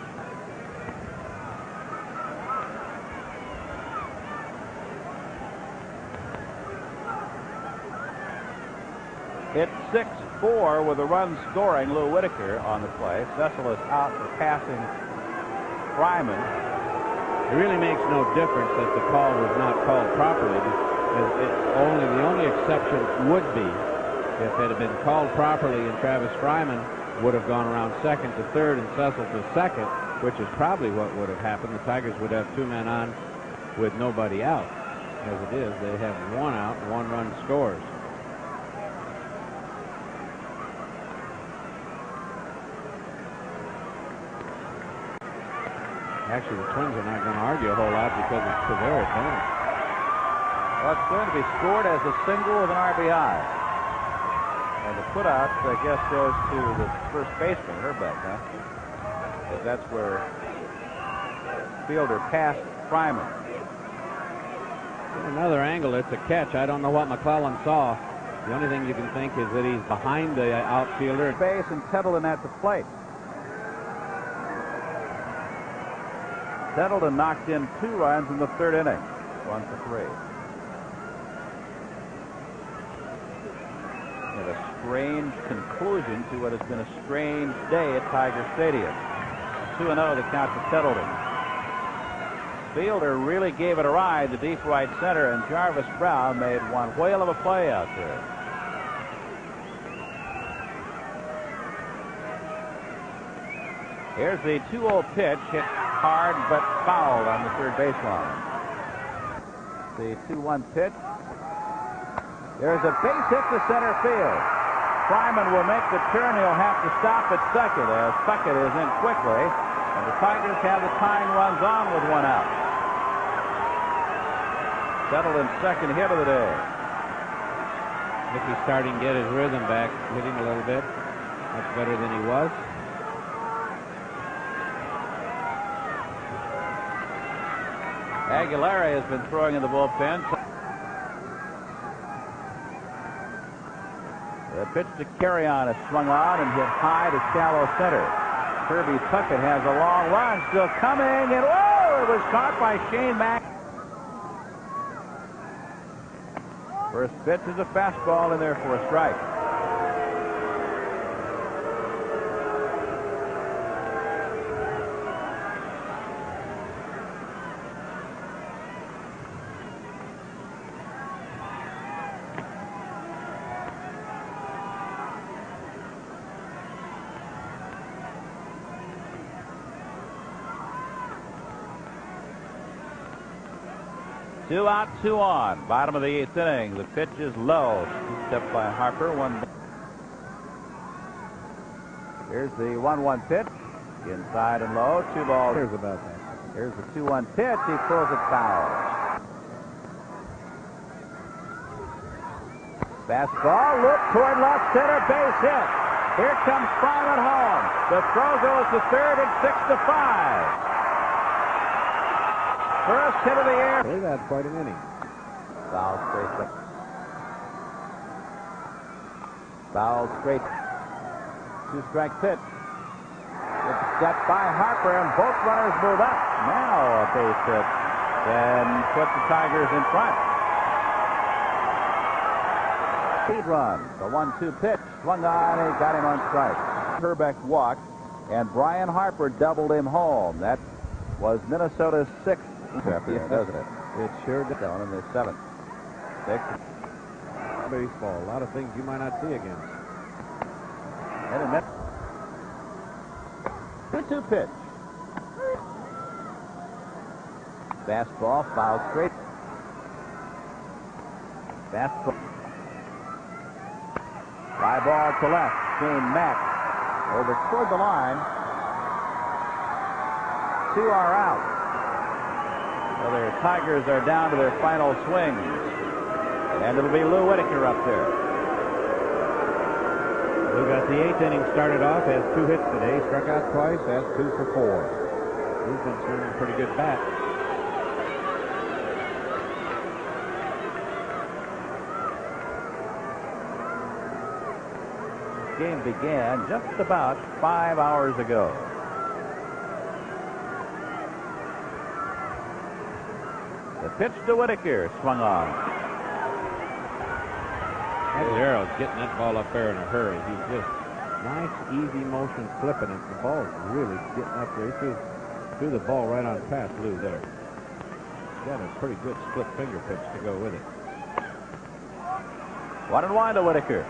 It's 6-4 with a run scoring Lou Whitaker on the play. Cecil is out for passing Fryman. It really makes no difference that the call was not called properly. The only exception would be if it had been called properly and Travis Fryman would have gone around second to third and Cecil to second, which is probably what would have happened. The Tigers would have 2 men on with nobody out. As it is, they have 1 out, 1 run scores. Actually, the Twins are not going to argue a whole lot because it's to their advantage. Well, it's going to be scored as a single with an RBI. And the putout, I guess, goes to the first baseman, Herbeck, huh? Because that's where fielder passed Fryman. From another angle, it's a catch. I don't know what McClellan saw. The only thing you can think is that he's behind the outfielder. Base and Tettleton at the plate. Tettleton knocked in 2 runs in the 3rd inning. 1 for 3. And a strange conclusion to what has been a strange day at Tiger Stadium. 2-0 the count to Tettleton. Fielder really gave it a ride to deep right center, and Jarvis Brown made one whale of a play out there. Here's the 2-0 pitch, hit hard but fouled on the 3rd baseline. The 2-1 pitch. There's a base hit to center field. Fryman will make the turn. He'll have to stop at second as Puckett is in quickly, and the Tigers have the tying runs on with 1 out. Tettleton's 2nd hit of the day. If he's starting to get his rhythm back, hitting a little bit, much better than he was. Aguilera has been throwing in the bullpen. The pitch to Carrion is swung on and hit high to shallow center. Kirby Puckett has a long run still coming, and whoa! It was caught by Shane Mack. First pitch is a fastball in there for a strike. Two out, 2 on. Bottom of the 8th inning. The pitch is low. Scooped up by Harper. Here's the 1-1 pitch. Inside and low. 2 balls. Here's about that. Here's the 2-1 pitch. He throws it foul. Fastball. Loop toward left center. Base hit. Here comes Fryman home. The throw goes to 3rd at 6-5. First hit of the year. They've had quite an inning. Foul straight. Foul straight. 2-strike pitch. It's set by Harper, and both runners move up. Now a base hit. Then put the Tigers in front. Speed run. The 1-2 pitch. Swung on, and he got him on strike. Herbeck walked, and Brian Harper doubled him home. That was Minnesota's 6th. After that, doesn't it? It sure does. Down in the 7th. 6th. baseball. A lot of things you might not see again. And a 2-2 pitch. Fastball fouled straight. Fastball. Fly ball to left. Shane Mack over toward the line. 2 are out. So their Tigers are down to their final swings. And it'll be Lou Whitaker up there. Lou got the 8th inning started off, has 2 hits today, struck out twice, has 2 for 4. Lou's been swinging a pretty good bat. This game began just about 5 hours ago. The pitch to Whitaker, swung on. Aguilera's getting that ball up there in a hurry. He's just nice, easy motion flipping it. The ball's really getting up there. He threw the ball right on past Lou there. He's got a pretty good split finger pitch to go with it. 1-1 to Whitaker.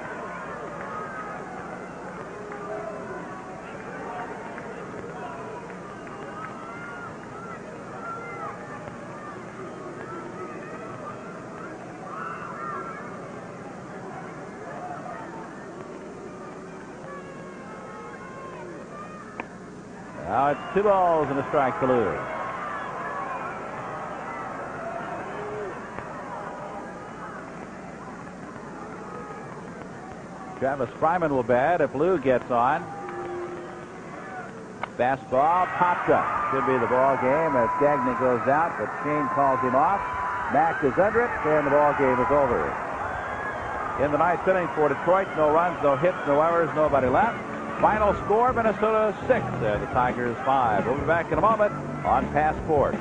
Now it's 2 balls and a strike to Lou. Travis Fryman will bat if Lou gets on. Fastball popped up. Should be the ball game as Gagne goes out, but Shane calls him off. Mack is under it, and the ball game is over. In the 9th inning for Detroit, no runs, no hits, no errors, nobody left. Final score, Minnesota 6 and the Tigers 5. We'll be back in a moment on Passport.